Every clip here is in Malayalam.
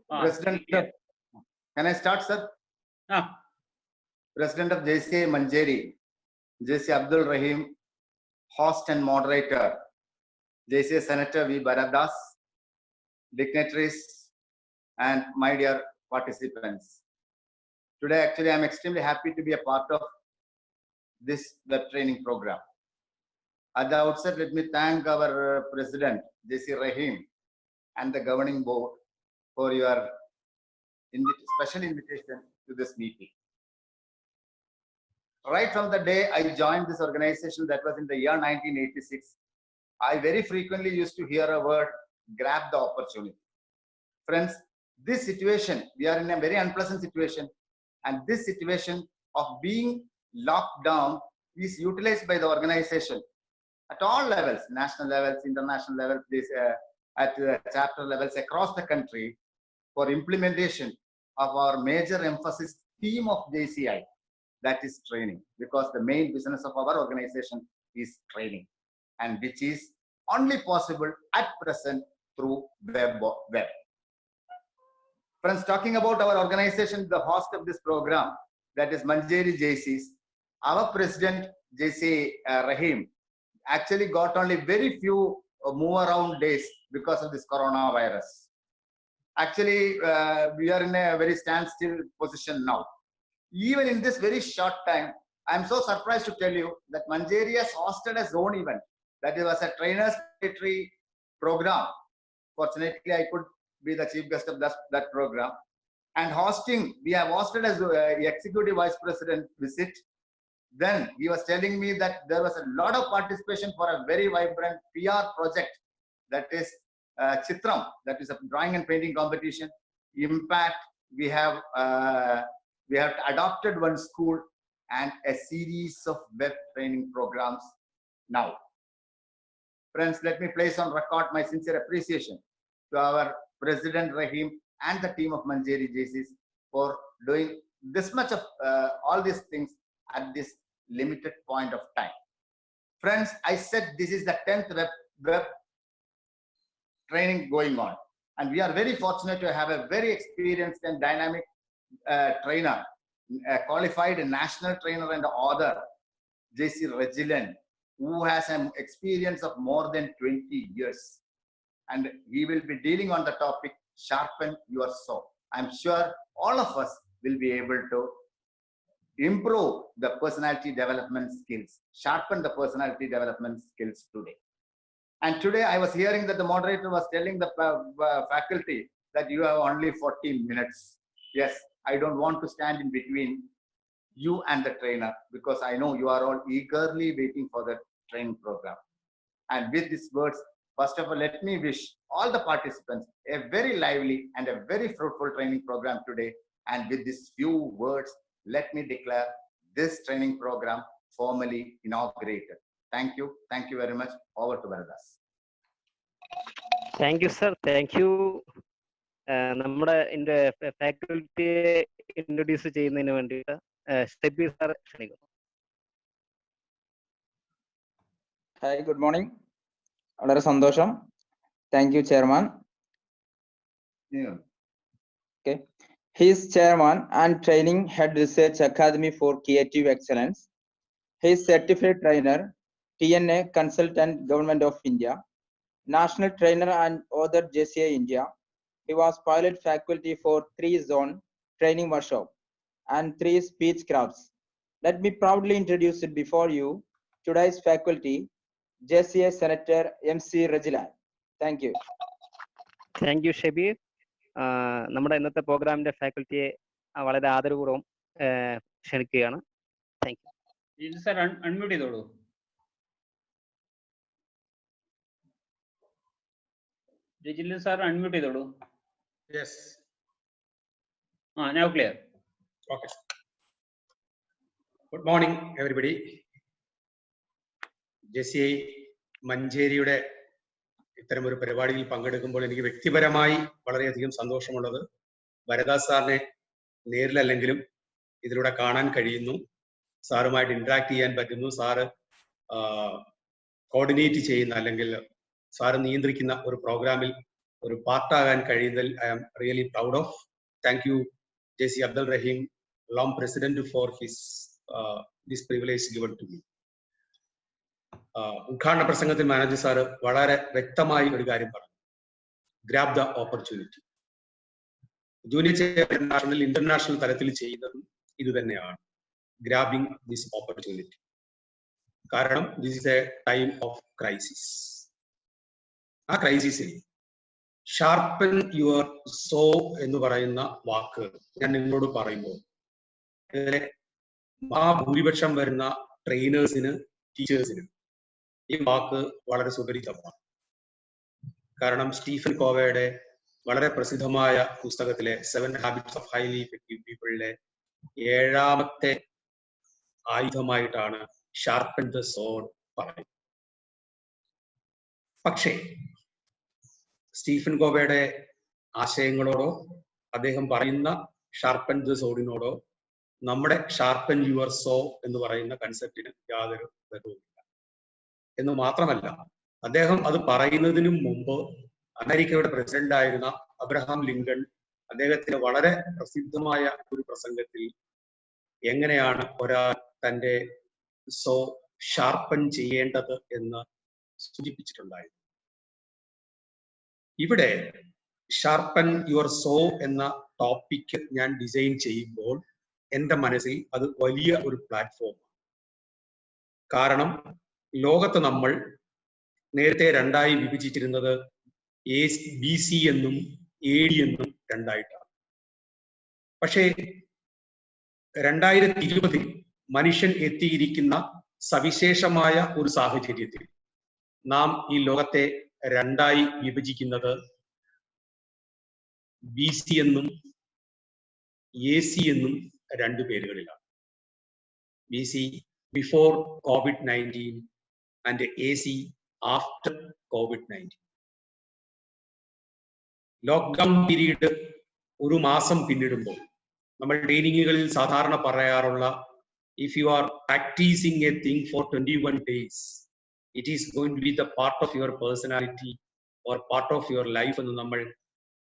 President of, can I start, sir? President of JCI Manjeri, JC Abdul Rahim, host and moderator, JCI Senator V. Baradas, dignitaries, and my dear participants. Today, actually, I'm extremely happy to be a part of this web training program. At the outset, let me thank our President, JC Rahim, and the governing board for your special invitation to this meeting. Right from the day I joined this organization, that was in the year 1986, I very frequently used to hear a word, grab the opportunity. Friends, this situation, we are in a very unpleasant situation, and this situation of being locked down is utilized by the organization at all levels, national levels, international levels, at chapter levels across the country, for implementation of our major emphasis theme of JCI, that is training, because the main business of our organization is training, and which is only possible at present through web. Friends, talking about our organization, the host of this program, that is Manjeri JCs, our president, JC Rahim, actually got only very few move around days because of this coronavirus. Actually, we are in a very standstill position now. Even in this very short time, I'm so surprised to tell you that Manjeri has hosted a zone event. That was a trainers military program. Fortunately, I could be the chief guest of that program. And hosting, we have hosted as executive vice president visit. Then he was telling me that there was a lot of participation for a very vibrant PR project, that is Chitram, that is a drawing and painting competition. Impact, we have adopted one school and a series of web training programs now. Friends, let me place on record my sincere appreciation to our President Rahim and the team of Manjeri JCs for doing this much of all these things at this limited point of time. Friends, I said this is the 10th web training going on, and we are very fortunate to have a very experienced and dynamic trainer, a qualified national trainer and author, JC Regilan, who has an experience of more than 20 years. And he will be dealing on the topic, sharpen your soul. I'm sure all of us will be able to improve the personality development skills, sharpen the personality development skills today. And today I was hearing that the moderator was telling the faculty that you have only 14 minutes. Yes, I don't want to stand in between you and the trainer, because I know you are all eagerly waiting for the training program. And with these words, first of all, let me wish all the participants a very lively and a very fruitful training program today. And with these few words, let me declare this training program formally inaugurated. Thank you. Thank you very much. Over to Baradas. Thank you, sir. Thank you. നമ്മുടെ ഫാക്കൽറ്റിയെ ഇൻട്രൊഡ്യൂസ് ചെയ്യുന്നതിന് വേണ്ടിയിട്ട് സ്റ്റെബി സാർ ക്ഷണിക്കുന്നു. Hi, good morning. വളരെ സന്തോഷം. Thank you chairman. Okay. He is chairman and training head research academy for creative excellence. He is certified trainer, TNA consultant, Government of India, national trainer and author, JCI India. He was pilot faculty for 3 zone training workshop and 3 speech crafts. Let me proudly introduce it before you, today's faculty, JCI Senator MC Regilan. Thank you. Thank you, Shabir. നമ്മുടെ ഇന്നത്തെ പ്രോഗ്രാമിന്റെ ഫാക്കൽറ്റിയെ വളരെ ആദരപൂർവ്വം ക്ഷണിക്കുകയാണ്. Thank you. സർ അൺമ്യൂട്ട് ചെയ്തോളൂ. രജിലൻ സാർ അൺമ്യൂട്ട് ചെയ്തോളൂ. Yes. Now clear. Okay. Good morning, everybody. JCI മഞ്ചേരിയുടെ ഇത്തരമൊരു പരിപാടിയിൽ പങ്കെടുക്കുമ്പോൾ എനിക്ക് വ്യക്തിപരമായി വളരെയധികം സന്തോഷമുള്ളത് ഭരദാസ് സാറിനെ നേരിലല്ലെങ്കിലും ഇതിലൂടെ കാണാൻ കഴിയുന്നു, സാറുമായിട്ട് ഇന്ററാക്ട് ചെയ്യാൻ പറ്റുന്നു. സാറ് കോർഡിനേറ്റ് ചെയ്യുന്ന അല്ലെങ്കിൽ സാറ് നിയന്ത്രിക്കുന്ന ഒരു പ്രോഗ്രാമിൽ ഒരു പാർട്ടാകാൻ കഴിയുന്നതിൽ I am really proud of. Thank you JC Abdul Rahim, LOM President, for this privilege given to me. ഉദ്ഘാടന പ്രസംഗത്തിൽ മാനേജർ സാറ് വളരെ വ്യക്തമായി ഒരു കാര്യം പറഞ്ഞു. Grab the opportunity. Junior chair national international തലത്തിൽ ചെയ്യുന്നതും ഇത് തന്നെയാണ്. Grabbing this opportunity. കാരണം this is a time of crisis. ആ ക്രൈസിസിൽ ഷാർപ്പൻ യുവർ സോ എന്ന് പറയുന്ന വാക്ക് ഞാൻ നിങ്ങളോട് പറയുമ്പോൾ ഇതിലെ ഭൂരിപക്ഷം വരുന്ന ട്രെയിനേഴ്സിന്, ടീച്ചേഴ്സിന് ഈ വാക്ക് വളരെ സുപരിചിതമാണ്. കാരണം സ്റ്റീഫൻ കോവയുടെ വളരെ പ്രസിദ്ധമായ പുസ്തകത്തിലെ 7 Habits of Highly Effective People'ലെ 7ാമത്തെ ആയുധമായിട്ടാണ് ഷാർപ്പൻ ദ സോഡ് പറയുന്നത്. പക്ഷേ സ്റ്റീഫൻ കോവയുടെ ആശയങ്ങളോടോ അദ്ദേഹം പറയുന്ന ഷാർപ്പൻ ദ സോഡിനോടോ നമ്മുടെ ഷാർപ്പൻ യുവർ സോ എന്ന് പറയുന്ന കൺസെപ്റ്റിന് യാതൊരു ബന്ധവുമില്ല. എന്ന് മാത്രമല്ല, അദ്ദേഹം അത് പറയുന്നതിനു മുമ്പ് അമേരിക്കയുടെ പ്രസിഡന്റ് ആയിരുന്ന അബ്രഹാം ലിങ്കൺ അദ്ദേഹത്തിന്റെ വളരെ പ്രസിദ്ധമായ ഒരു പ്രസംഗത്തിൽ എങ്ങനെയാണ് ഒരാൾ തന്റെ സോ ഷാർപ്പൻ ചെയ്യേണ്ടത് എന്ന് സൂചിപ്പിച്ചിട്ടുണ്ടായിരുന്നു. ഇവിടെ ഷാർപ്പൻ യുവർ സോ എന്ന ടോപ്പിക് ഞാൻ ഡിസൈൻ ചെയ്യുമ്പോൾ എൻ്റെ മനസ്സിൽ അത് വലിയ ഒരു പ്ലാറ്റ്ഫോം. കാരണം ലോകത്ത് നമ്മൾ നേരത്തെ രണ്ടായി വിഭജിച്ചിരുന്നത് BC എന്നും AD എന്നും രണ്ടായിട്ടാണ്. പക്ഷേ 2020 മനുഷ്യൻ എത്തിയിരിക്കുന്ന സവിശേഷമായ ഒരു സാഹചര്യത്തിൽ നാം ഈ ലോകത്തെ രണ്ടായി വിഭജിക്കുന്നത് BC എന്നും AC എന്നും 2 പേരുകളിലാണ്. BC before COVID-19 and AC after COVID-19. Lockdown period ഒരു മാസം പിന്നിടുമ്പോൾ നമ്മൾ ട്രെയിനിങ്ങുകളിൽ സാധാരണ പറയാറുള്ള if you are practising a thing for 21 days it is going to be the part of your personality or part of your life എന്ന് നമ്മൾ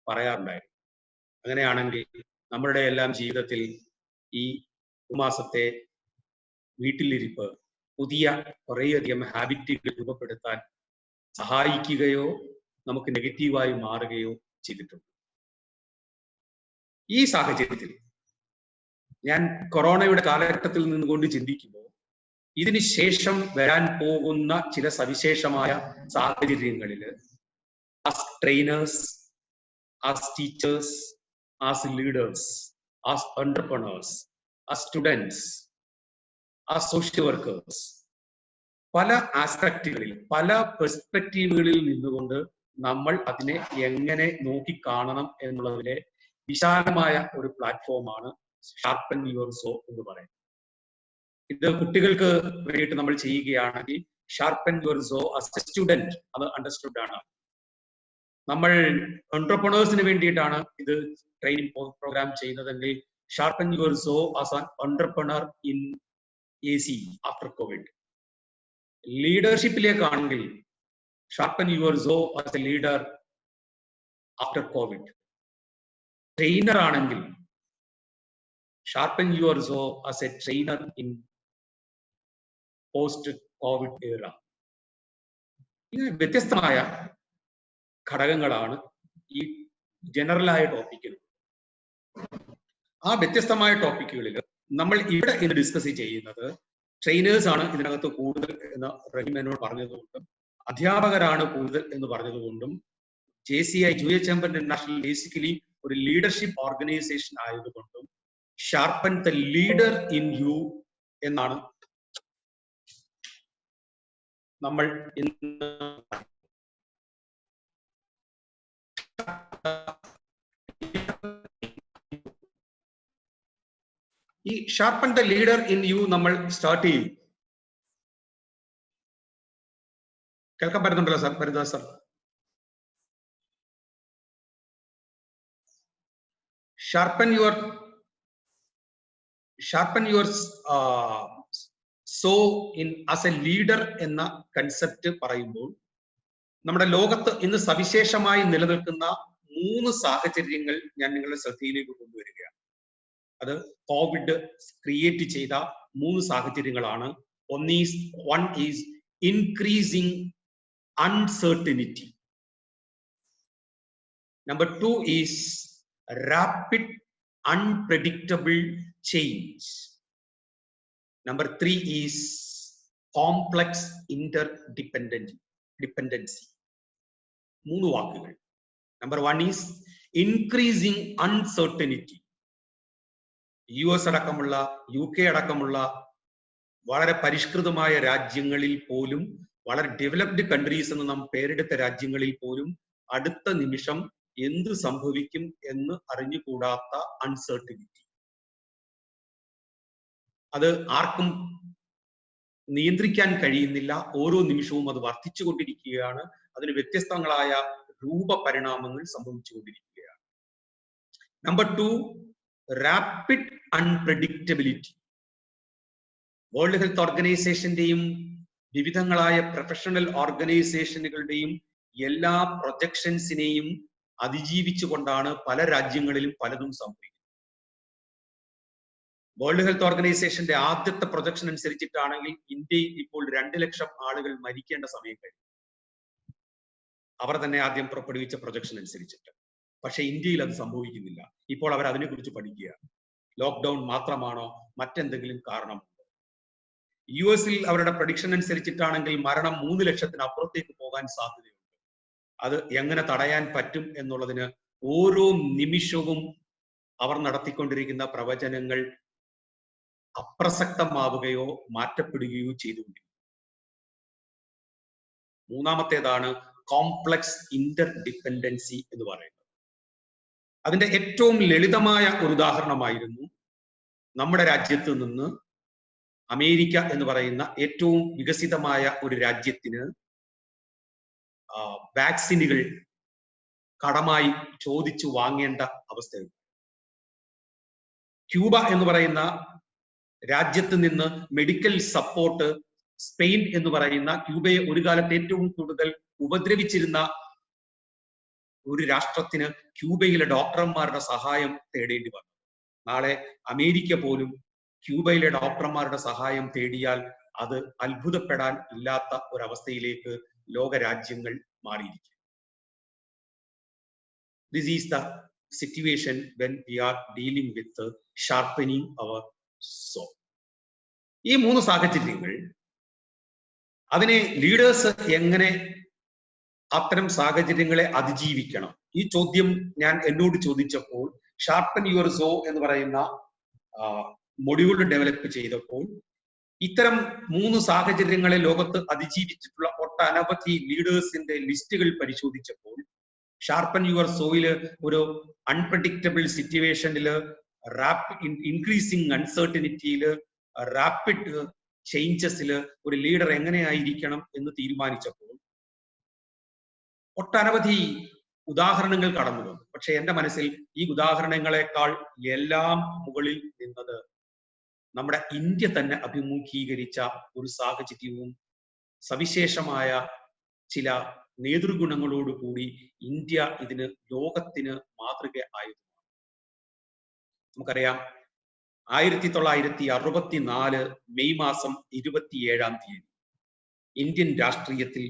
പറയാറുണ്ടായിരുന്നു. അങ്ങനെയാണെങ്കിൽ നമ്മളുടെ എല്ലാം ജീവിതത്തിൽ ഈ മാസത്തെ വീട്ടിലിരിപ്പ് പുതിയ കുറേയധികം ഹാബിറ്റുകൾ രൂപപ്പെടുത്താൻ സഹായിക്കുകയോ നമുക്ക് നെഗറ്റീവായി മാറുകയോ ചെയ്തിട്ടുണ്ട്. ഈ സാഹചര്യത്തിൽ ഞാൻ കൊറോണയുടെ കാലഘട്ടത്തിൽ നിന്നുകൊണ്ട് ചിന്തിക്കുമ്പോൾ ഇതിന് ശേഷം വരാൻ പോകുന്ന ചില സവിശേഷമായ സാഹചര്യങ്ങളിൽ as trainers, as teachers, as leaders, as entrepreneurs, as students, as social workers, പല ആസ്പെക്റ്റുകളിൽ പല പെർസ്പെക്റ്റീവുകളിൽ നിന്നുകൊണ്ട് നമ്മൾ അതിനെ എങ്ങനെ നോക്കിക്കാണണം എന്നുള്ളതിലെ വിശാലമായ ഒരു പ്ലാറ്റ്ഫോമാണ് ഷാർപ്പൻ യുവർ സോ എന്ന് പറയുന്നത്. ഇത് കുട്ടികൾക്ക് വേണ്ടിയിട്ട് നമ്മൾ ചെയ്യുകയാണെങ്കിൽ sharpen your saw as a student അത് അണ്ടർസ്റ്റുഡ് ആണ്. നമ്മൾ എന്റർപ്രണേഴ്സിന് വേണ്ടിയിട്ടാണ് ഇത് ട്രെയിനിങ് പ്രോഗ്രാം ചെയ്യുന്നതെങ്കിൽ sharpen your saw as an entrepreneur in AC after covid. ലീഡർഷിപ്പിലേക്കാണെങ്കിൽ sharpen your saw as a leader after covid. Trainer ആണെങ്കിൽ sharpen your saw as a trainer in post covid era. ഇങ്ങനെ വ്യത്യസ്തമായ ഘടകങ്ങളാണ് ഈ ജനറലായ ടോപ്പിക്കിൽ. ആ വ്യത്യസ്തമായ ടോപ്പിക്കുകളിൽ നമ്മൾ ഇവിടെ ഇന്ന് ഡിസ്കസ് ചെയ്യുന്നത് ട്രെയിനേഴ്സ് ആണ് ഇതിനകത്ത് കൂടുതൽ എന്ന് റഹീം എന്നോട് പറഞ്ഞതുകൊണ്ടും അധ്യാപകരാണ് കൂടുതൽ എന്ന് പറഞ്ഞതുകൊണ്ടും JCI junior chamber international basically ഒരു ലീഡർഷിപ്പ് ഓർഗനൈസേഷൻ ആയതുകൊണ്ടും sharpen the leader in you എന്നാണ് നമ്മൾ ഇന്ന് ഈ sharpen the leader in you നമ്മൾ സ്റ്റാർട്ട് ചെയ്യും. കേൾക്കാൻ പറ്റുന്നുണ്ടല്ലോ sir? Paridas sir, sharpen your saw in as a leader എന്ന കൺസെപ്റ്റ് പറയുമ്പോൾ നമ്മുടെ ലോകത്ത് ഇന്ന് സവിശേഷമായി നിലനിൽക്കുന്ന 3 സാഹചര്യങ്ങൾ ഞാൻ നിങ്ങളുടെ ശ്രദ്ധയിലേക്ക് കൊണ്ടുവരികയാണ്. അത് കോവിഡ് ക്രിയേറ്റ് ചെയ്ത 3 സാഹചര്യങ്ങളാണ്. One is increasing uncertainty. Number 2 is rapid unpredictable change. Number 3 is complex interdependency. 3 വാക്കുകൾ. Number 1 is increasing uncertainty. US അടക്കമുള്ള UK അടക്കമുള്ള വളരെ പരിഷ്കൃതമായ രാജ്യങ്ങളിൽ പോലും, വളരെ ഡെവലപ്ഡ് കൺട്രീസ് എന്ന് നാം പേരെടുത്ത രാജ്യങ്ങളിൽ പോലും അടുത്ത നിമിഷം എന്ത് സംഭവിക്കും എന്ന് അറിഞ്ഞുകൂടാത്ത അൺസർട്ടിനിറ്റി. അത് ആർക്കും നിയന്ത്രിക്കാൻ കഴിയുന്നില്ല. ഓരോ നിമിഷവും അത് വർദ്ധിച്ചുകൊണ്ടിരിക്കുകയാണ്. അതിന് വ്യത്യസ്തങ്ങളായ രൂപപരിണാമങ്ങൾ സംഭവിച്ചുകൊണ്ടിരിക്കുകയാണ്. Number 2, rapid unpredictability. World health ഓർഗനൈസേഷന്റെയും വിവിധങ്ങളായ പ്രൊഫഷണൽ ഓർഗനൈസേഷനുകളുടെയും എല്ലാ പ്രൊജക്ഷൻസിനെയും അതിജീവിച്ചുകൊണ്ടാണ് പല രാജ്യങ്ങളിലും പലതും സംഭവിക്കുന്നത്. വേൾഡ് ഹെൽത്ത് ഓർഗനൈസേഷന്റെ ആദ്യത്തെ പ്രൊജക്ഷൻ അനുസരിച്ചിട്ടാണെങ്കിൽ ഇന്ത്യയിൽ ഇപ്പോൾ 2 ലക്ഷം ആളുകൾ മരിക്കേണ്ട സമയം കഴിഞ്ഞു. അവർ തന്നെ ആദ്യം പുറപ്പെടുവിച്ച പ്രൊജക്ഷൻ അനുസരിച്ചിട്ട്. പക്ഷെ ഇന്ത്യയിൽ അത് സംഭവിക്കുന്നില്ല. ഇപ്പോൾ അവർ അതിനെക്കുറിച്ച് പഠിക്കുകയാണ്. ലോക്ക്ഡൌൺ മാത്രമാണോ, മറ്റെന്തെങ്കിലും കാരണമുണ്ടോ? US അവരുടെ പ്രഡിക്ഷൻ അനുസരിച്ചിട്ടാണെങ്കിൽ മരണം 3 ലക്ഷത്തിന് അപ്പുറത്തേക്ക് പോകാൻ സാധ്യതയുണ്ട്. അത് എങ്ങനെ തടയാൻ പറ്റും എന്നുള്ളതിന് ഓരോ നിമിഷവും അവർ നടത്തിക്കൊണ്ടിരിക്കുന്ന പ്രവചനങ്ങൾ അപ്രസക്തമാവുകയോ മാറ്റപ്പെടുകയോ ചെയ്തുകൊണ്ടിരിക്കും. മൂന്നാമത്തേതാണ് കോംപ്ലക്സ് ഇന്റർഡിപെൻഡൻസി എന്ന് പറയുന്നത്. അതിന്റെ ഏറ്റവും ലളിതമായ ഒരു ഉദാഹരണമായിരുന്നു നമ്മുടെ രാജ്യത്ത് നിന്ന് അമേരിക്ക എന്ന് പറയുന്ന ഏറ്റവും വികസിതമായ ഒരു രാജ്യത്തിന് വാക്സിനുകൾ കടമായി ചോദിച്ചു വാങ്ങേണ്ട അവസ്ഥയുണ്ട്. ക്യൂബ എന്ന് പറയുന്ന രാജ്യത്ത് നിന്ന് മെഡിക്കൽ സപ്പോർട്ട് സ്പെയിൻ എന്ന് പറയുന്ന ക്യൂബയെ ഒരു കാലത്ത് ഏറ്റവും കൂടുതൽ ഉപദ്രവിച്ചിരുന്ന ഒരു രാഷ്ട്രത്തിന് ക്യൂബയിലെ ഡോക്ടർമാരുടെ സഹായം തേടേണ്ടി വന്നു. നാളെ അമേരിക്ക പോലും ക്യൂബയിലെ ഡോക്ടർമാരുടെ സഹായം തേടിയാൽ അത് അത്ഭുതപ്പെടാൻ ഇല്ലാത്ത ഒരവസ്ഥയിലേക്ക് ലോകരാജ്യങ്ങൾ മാറിയിരിക്കും. This is the situation when we are dealing with sharpening our saw. ഈ 3 സാഹചര്യങ്ങൾ, അതിനെ ലീഡേഴ്സ് എങ്ങനെ അത്തരം സാഹചര്യങ്ങളെ അതിജീവിക്കണം? ഈ ചോദ്യം ഞാൻ എന്നോട് ചോദിച്ചപ്പോൾ ഷാർപ്പൻ യുവർ സോ എന്ന് പറയുന്ന മൊഡ്യൂൾ ഡെവലപ്പ് ചെയ്തപ്പോൾ ഇത്തരം 3 സാഹചര്യങ്ങളെ ലോകത്ത് അതിജീവിച്ചിട്ടുള്ള ഒട്ടനവധി ലീഡേഴ്സിന്റെ ലിസ്റ്റുകൾ പരിശോധിച്ചപ്പോൾ ഷാർപ്പൻ യുവർ സോയില് ഒരു അൺപ്രഡിക്റ്റബിൾ സിറ്റുവേഷനില്, ഇൻക്രീസിങ് അൺസർട്ടനിറ്റിയില്, റാപ്പിഡ് ചേഞ്ചസില് ഒരു ലീഡർ എങ്ങനെയായിരിക്കണം എന്ന് തീരുമാനിച്ചപ്പോൾ ഒട്ടനവധി ഉദാഹരണങ്ങൾ കടന്നു വന്നു. പക്ഷെ എന്റെ മനസ്സിൽ ഈ ഉദാഹരണങ്ങളെക്കാൾ എല്ലാം മുകളിൽ നിന്നത് നമ്മുടെ ഇന്ത്യ തന്നെ അഭിമുഖീകരിച്ച ഒരു സാഹചര്യവും സവിശേഷമായ ചില നേതൃഗുണങ്ങളോടുകൂടി ഇന്ത്യ ഇതിന് ലോകത്തിന് മാതൃക ആയതുമാണ്. നമുക്കറിയാം, 1964 മെയ് മാസം 27-ാം തീയതി ഇന്ത്യൻ രാഷ്ട്രീയത്തിൽ,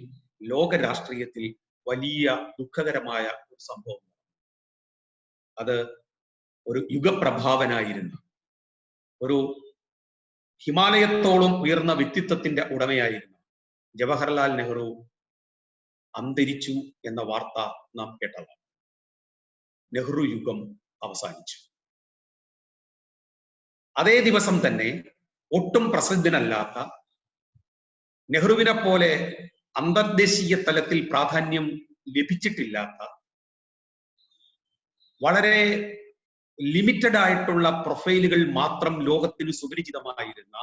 ലോക രാഷ്ട്രീയത്തിൽ വലിയ ദുഃഖകരമായ ഒരു സംഭവം. അത് ഒരു യുഗപ്രഭാവനായിരുന്ന, ഒരു ഹിമാലയത്തോളം ഉയർന്ന വ്യക്തിത്വത്തിന്റെ ഉടമയായിരുന്ന ജവഹർലാൽ നെഹ്റു അന്തരിച്ചു എന്ന വാർത്ത നാം കേട്ടതാണ്. നെഹ്റു യുഗം അവസാനിച്ചു. അതേ ദിവസം തന്നെ ഒട്ടും പ്രസിദ്ധനല്ലാത്ത, നെഹ്റുവിനെ പോലെ അന്തർദേശീയ തലത്തിൽ പ്രാധാന്യം ലഭിച്ചിട്ടില്ലാത്ത, വളരെ ലിമിറ്റഡ് ആയിട്ടുള്ള പ്രൊഫൈലുകൾ മാത്രം ലോകത്തിന് സുപരിചിതമായിരുന്ന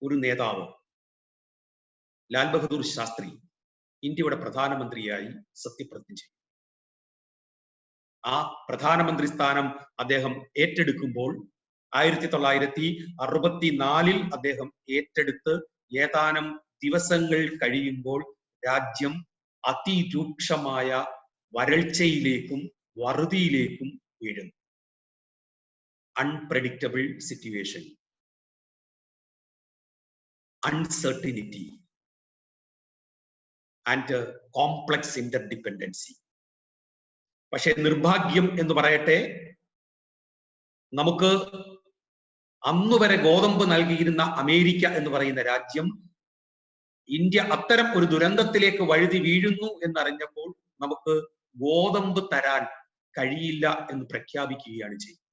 ഒരു നേതാവ്, ലാൽ ബഹദൂർ ശാസ്ത്രി, ഇന്ത്യയുടെ പ്രധാനമന്ത്രിയായി സത്യപ്രതിജ്ഞ ചെയ്തു. ആ പ്രധാനമന്ത്രി സ്ഥാനം അദ്ദേഹം ഏറ്റെടുക്കുമ്പോൾ 1964 അദ്ദേഹം ഏറ്റെടുത്ത് ഏതാനും ദിവസങ്ങൾ കഴിയുമ്പോൾ രാജ്യം അതിരൂക്ഷമായ വരൾച്ചയിലേക്കും വറുതിയിലേക്കും വീഴുന്നു. Unpredictable situation, uncertainty and complex interdependency. പക്ഷെ നിർഭാഗ്യം എന്ന് പറയട്ടെ, നമുക്ക് അന്നുവരെ ഗോതമ്പ് നൽകിയിരുന്ന അമേരിക്ക എന്ന് പറയുന്ന രാജ്യം ഇന്ത്യ അത്തരം ഒരു ദുരന്തത്തിലേക്ക് വഴുതി വീഴുന്നു എന്നറിഞ്ഞപ്പോൾ നമുക്ക് ഗോതമ്പ് തരാൻ കഴിയില്ല എന്ന് പ്രഖ്യാപിക്കുകയാണ് ചെയ്യുന്നത്.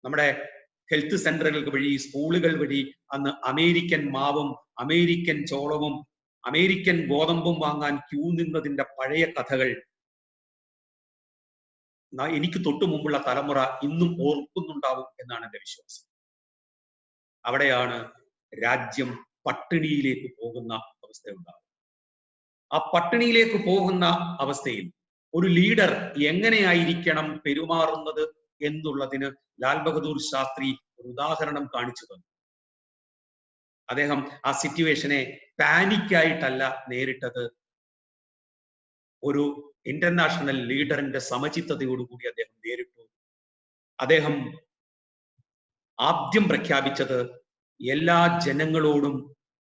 നമ്മുടെ ഹെൽത്ത് സെന്ററുകൾ വഴി, സ്കൂളുകൾ വഴി അന്ന് അമേരിക്കൻ മാവും അമേരിക്കൻ ചോളവും അമേരിക്കൻ ഗോതമ്പും വാങ്ങാൻ ക്യൂ നിന്നതിന്റെ പഴയ കഥകൾ എനിക്ക് തൊട്ടു മുമ്പുള്ള തലമുറ ഇന്നും ഓർക്കുന്നുണ്ടാവും എന്നാണ് എന്റെ വിശ്വാസം. അവിടെയാണ് രാജ്യം പട്ടിണിയിലേക്ക് പോകുന്ന അവസ്ഥയുണ്ടാകും. ആ പട്ടിണിയിലേക്ക് പോകുന്ന അവസ്ഥയിൽ ഒരു ലീഡർ എങ്ങനെയായിരിക്കണം പെരുമാറുന്നത് എന്നുള്ളതിന് ലാൽ ബഹദൂർ ശാസ്ത്രി ഒരു ഉദാഹരണം കാണിച്ചു തന്നു. അദ്ദേഹം ആ സിറ്റുവേഷനെ പാനിക്കായിട്ടല്ല നേരിട്ടത്, ഒരു ഇന്റർനാഷണൽ ലീഡറിന്റെ സമചിത്തതയോടുകൂടി അദ്ദേഹം നേരിട്ടു. അദ്ദേഹം ആദ്യം പ്രഖ്യാപിച്ചത് എല്ലാ ജനങ്ങളോടും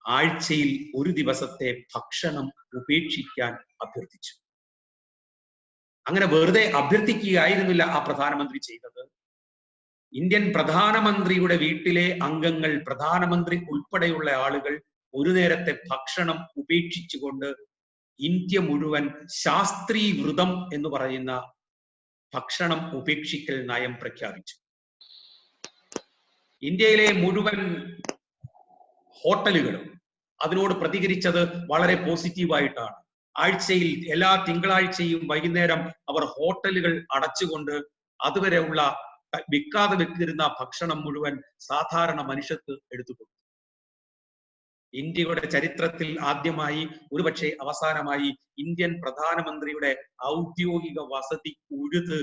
ആഴ്ചയിൽ ഒരു ദിവസത്തെ ഭക്ഷണം ഉപേക്ഷിക്കാൻ അഭ്യർത്ഥിച്ചു. അങ്ങനെ വെറുതെ അഭ്യർത്ഥിക്കുകയായിരുന്നില്ല ആ പ്രധാനമന്ത്രി ചെയ്തത്. ഇന്ത്യൻ പ്രധാനമന്ത്രിയുടെ വീട്ടിലെ അംഗങ്ങൾ, പ്രധാനമന്ത്രി ഉൾപ്പെടെയുള്ള ആളുകൾ ഒരു നേരത്തെ ഭക്ഷണം ഉപേക്ഷിച്ചുകൊണ്ട് ഇന്ത്യ മുഴുവൻ ശാസ്ത്രീ വ്രതം എന്ന് പറയുന്ന ഭക്ഷണം ഉപേക്ഷിക്കൽ നയം പ്രഖ്യാപിച്ചു. ഇന്ത്യയിലെ മുഴുവൻ ഹോട്ടലുകളും അതിനോട് പ്രതികരിച്ചത് വളരെ പോസിറ്റീവായിട്ടാണ്. ആഴ്ചയിൽ എല്ലാ തിങ്കളാഴ്ചയും വൈകുന്നേരം അവർ ഹോട്ടലുകൾ അടച്ചുകൊണ്ട് അതുവരെയുള്ള വിൽക്കാതെ വെച്ചിരുന്ന ഭക്ഷണം മുഴുവൻ സാധാരണ മനുഷ്യർക്ക് എടുത്തു കൊടുത്തു. ഇന്ത്യയുടെ ചരിത്രത്തിൽ ആദ്യമായി, ഒരുപക്ഷെ അവസാനമായി, ഇന്ത്യൻ പ്രധാനമന്ത്രിയുടെ ഔദ്യോഗിക വസതി ഉഴുത്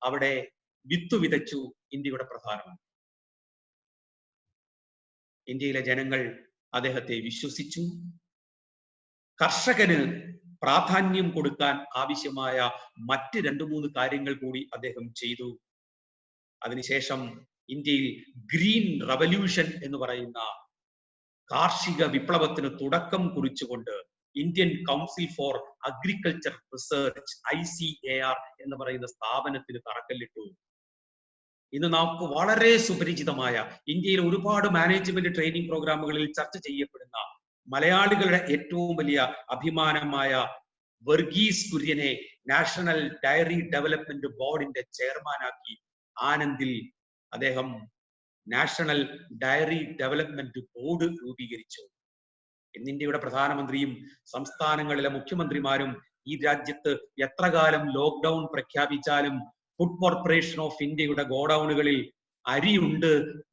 അവിടെ വിത്ത് വിതച്ചു ഇന്ത്യയുടെ പ്രധാനമന്ത്രി. ഇന്ത്യയിലെ ജനങ്ങൾ അദ്ദേഹത്തെ വിശ്വസിച്ചു. കർഷകന് പ്രാധാന്യം കൊടുക്കാൻ ആവശ്യമായ മറ്റ് 2-3 കാര്യങ്ങൾ കൂടി അദ്ദേഹം ചെയ്തു. അതിനുശേഷം ഇന്ത്യയിൽ ഗ്രീൻ റവല്യൂഷൻ എന്ന് പറയുന്ന കാർഷിക വിപ്ലവത്തിന് തുടക്കം കുറിച്ചുകൊണ്ട് Indian council for agriculture research ICAR എന്ന് പറയുന്ന സ്ഥാപനത്തിന് തറക്കല്ലിട്ടു. ഇന്ന് നമുക്ക് വളരെ സുപരിചിതമായ, ഇന്ത്യയിൽ ഒരുപാട് മാനേജ്മെന്റ് ട്രെയിനിങ് പ്രോഗ്രാമുകളിൽ ചർച്ച ചെയ്യപ്പെടുന്ന, മലയാളികളുടെ ഏറ്റവും വലിയ അഭിമാനമായ വർഗീസ് കുര്യനെ നാഷണൽ ഡയറി ഡെവലപ്മെന്റ് ബോർഡിന്റെ ചെയർമാനാക്കി ആനന്ദിൽ അദ്ദേഹം നാഷണൽ ഡയറി ഡെവലപ്മെന്റ് ബോർഡ് രൂപീകരിച്ചു. ഇന്ന് ഇന്ത്യയുടെ പ്രധാനമന്ത്രിയും സംസ്ഥാനങ്ങളിലെ മുഖ്യമന്ത്രിമാരും ഈ രാജ്യത്ത് എത്ര കാലം ലോക്ക്ഡൌൺ പ്രഖ്യാപിച്ചാലും ഫുഡ് കോർപ്പറേഷൻ ഓഫ് ഇന്ത്യയുടെ ഗോഡൌണുകളിൽ അരിയുണ്ട്,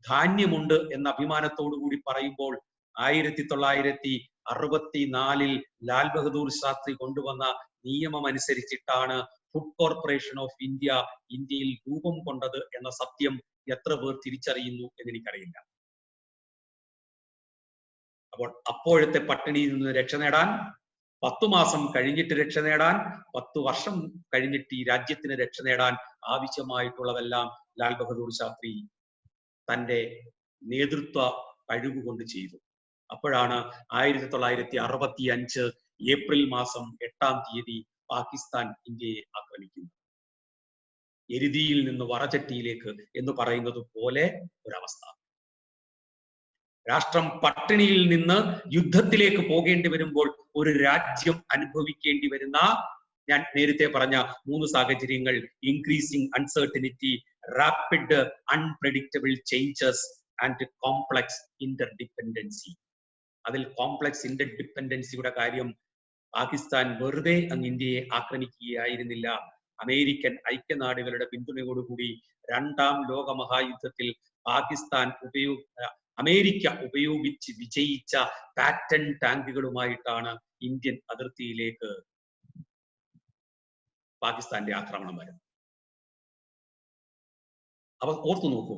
ധാന്യമുണ്ട് എന്ന അഭിമാനത്തോടു കൂടി പറയുമ്പോൾ 1964 ലാൽ ബഹദൂർ ശാസ്ത്രി കൊണ്ടുവന്ന നിയമം അനുസരിച്ചിട്ടാണ് ഫുഡ് കോർപ്പറേഷൻ ഓഫ് ഇന്ത്യ ഇന്ത്യയിൽ രൂപം കൊണ്ടത് എന്ന സത്യം എത്ര പേർ തിരിച്ചറിയുന്നു എന്നെനിക്കറിയില്ല. അപ്പോൾ അപ്പോഴത്തെ പട്ടിണിയിൽ നിന്ന് രക്ഷ നേടാൻ, 10 മാസം കഴിഞ്ഞിട്ട് രക്ഷ നേടാൻ, 10 വർഷം കഴിഞ്ഞിട്ട് ഈ രാജ്യത്തിന് രക്ഷ നേടാൻ ആവശ്യമായിട്ടുള്ളതെല്ലാം ലാൽ ബഹദൂർ ശാസ്ത്രി തന്റെ നേതൃത്വ കഴിവുകൊണ്ട് ചെയ്തു. അപ്പോഴാണ് 1965 ഏപ്രിൽ മാസം 8-ാം തീയതി പാകിസ്ഥാൻ ഇന്ത്യയെ ആക്രമിക്കുന്നത്. എരുതിയിൽ നിന്ന് വറചട്ടിയിലേക്ക് എന്ന് പറയുന്നത് പോലെ ഒരവസ്ഥ. രാഷ്ട്രം പട്ടിണിയിൽ നിന്ന് യുദ്ധത്തിലേക്ക് പോകേണ്ടി വരുമ്പോൾ ഒരു രാജ്യം അനുഭവിക്കേണ്ടി വരുന്ന, ഞാൻ നേരത്തെ പറഞ്ഞ 3 സാഹചര്യങ്ങൾ: increasing uncertainty, rapid unpredictable changes and complex interdependency. അതിൽ കോംപ്ലക്സ് ഇന്റർഡിപെൻഡൻസിയുടെ കാര്യം, പാകിസ്ഥാൻ വെറുതെ അങ്ങ് ഇന്ത്യയെ ആക്രമിക്കുകയായിരുന്നില്ല. അമേരിക്കൻ ഐക്യനാടുകളുടെ പിന്തുണയോടുകൂടി 2-ാം ലോക മഹായുദ്ധത്തിൽ അമേരിക്ക ഉപയോഗിച്ച് വിജയിച്ച പാറ്റൺ ടാങ്കുകളുമായിട്ടാണ് ഇന്ത്യൻ അതിർത്തിയിലേക്ക് പാകിസ്ഥാന്റെ ആക്രമണം വരുന്നത്. അപ്പൊ ഓർത്തു നോക്കൂ,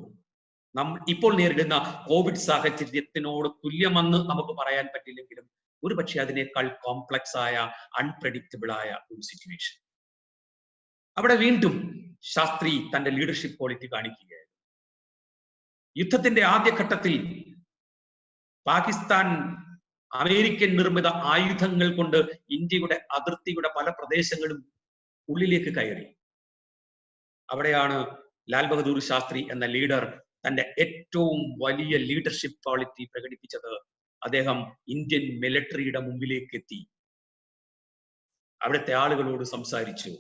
നമ്മൾ ഇപ്പോൾ നേരിടുന്ന കോവിഡ് സാഹചര്യത്തിനോട് തുല്യമെന്ന് നമുക്ക് പറയാൻ പറ്റില്ലെങ്കിലും ഒരു പക്ഷെ അതിനേക്കാൾ കോംപ്ലക്സ് ആയ അൺപ്രഡിക്റ്റബിൾ ആയ ഒരു സിറ്റുവേഷൻ. അവിടെ വീണ്ടും ശാസ്ത്രി തന്റെ ലീഡർഷിപ്പ് ക്വാളിറ്റി കാണിക്കുകയായിരുന്നു. യുദ്ധത്തിന്റെ ആദ്യഘട്ടത്തിൽ പാകിസ്ഥാൻ അമേരിക്കൻ നിർമ്മിത ആയുധങ്ങൾ കൊണ്ട് ഇന്ത്യയുടെ അതിർത്തിയുടെ പല പ്രദേശങ്ങളും ഉള്ളിലേക്ക് കയറി. അവിടെയാണ് ലാൽ ബഹദൂർ ശാസ്ത്രി എന്ന ലീഡർ തന്റെ ഏറ്റവും വലിയ ലീഡർഷിപ്പ് ക്വാളിറ്റി പ്രകടിപ്പിച്ചത്. അദ്ദേഹം ഇന്ത്യൻ മിലിറ്ററിയുടെ മുമ്പിലേക്ക് എത്തി, അവിടുത്തെ ആളുകളോട് സംസാരിച്ചു.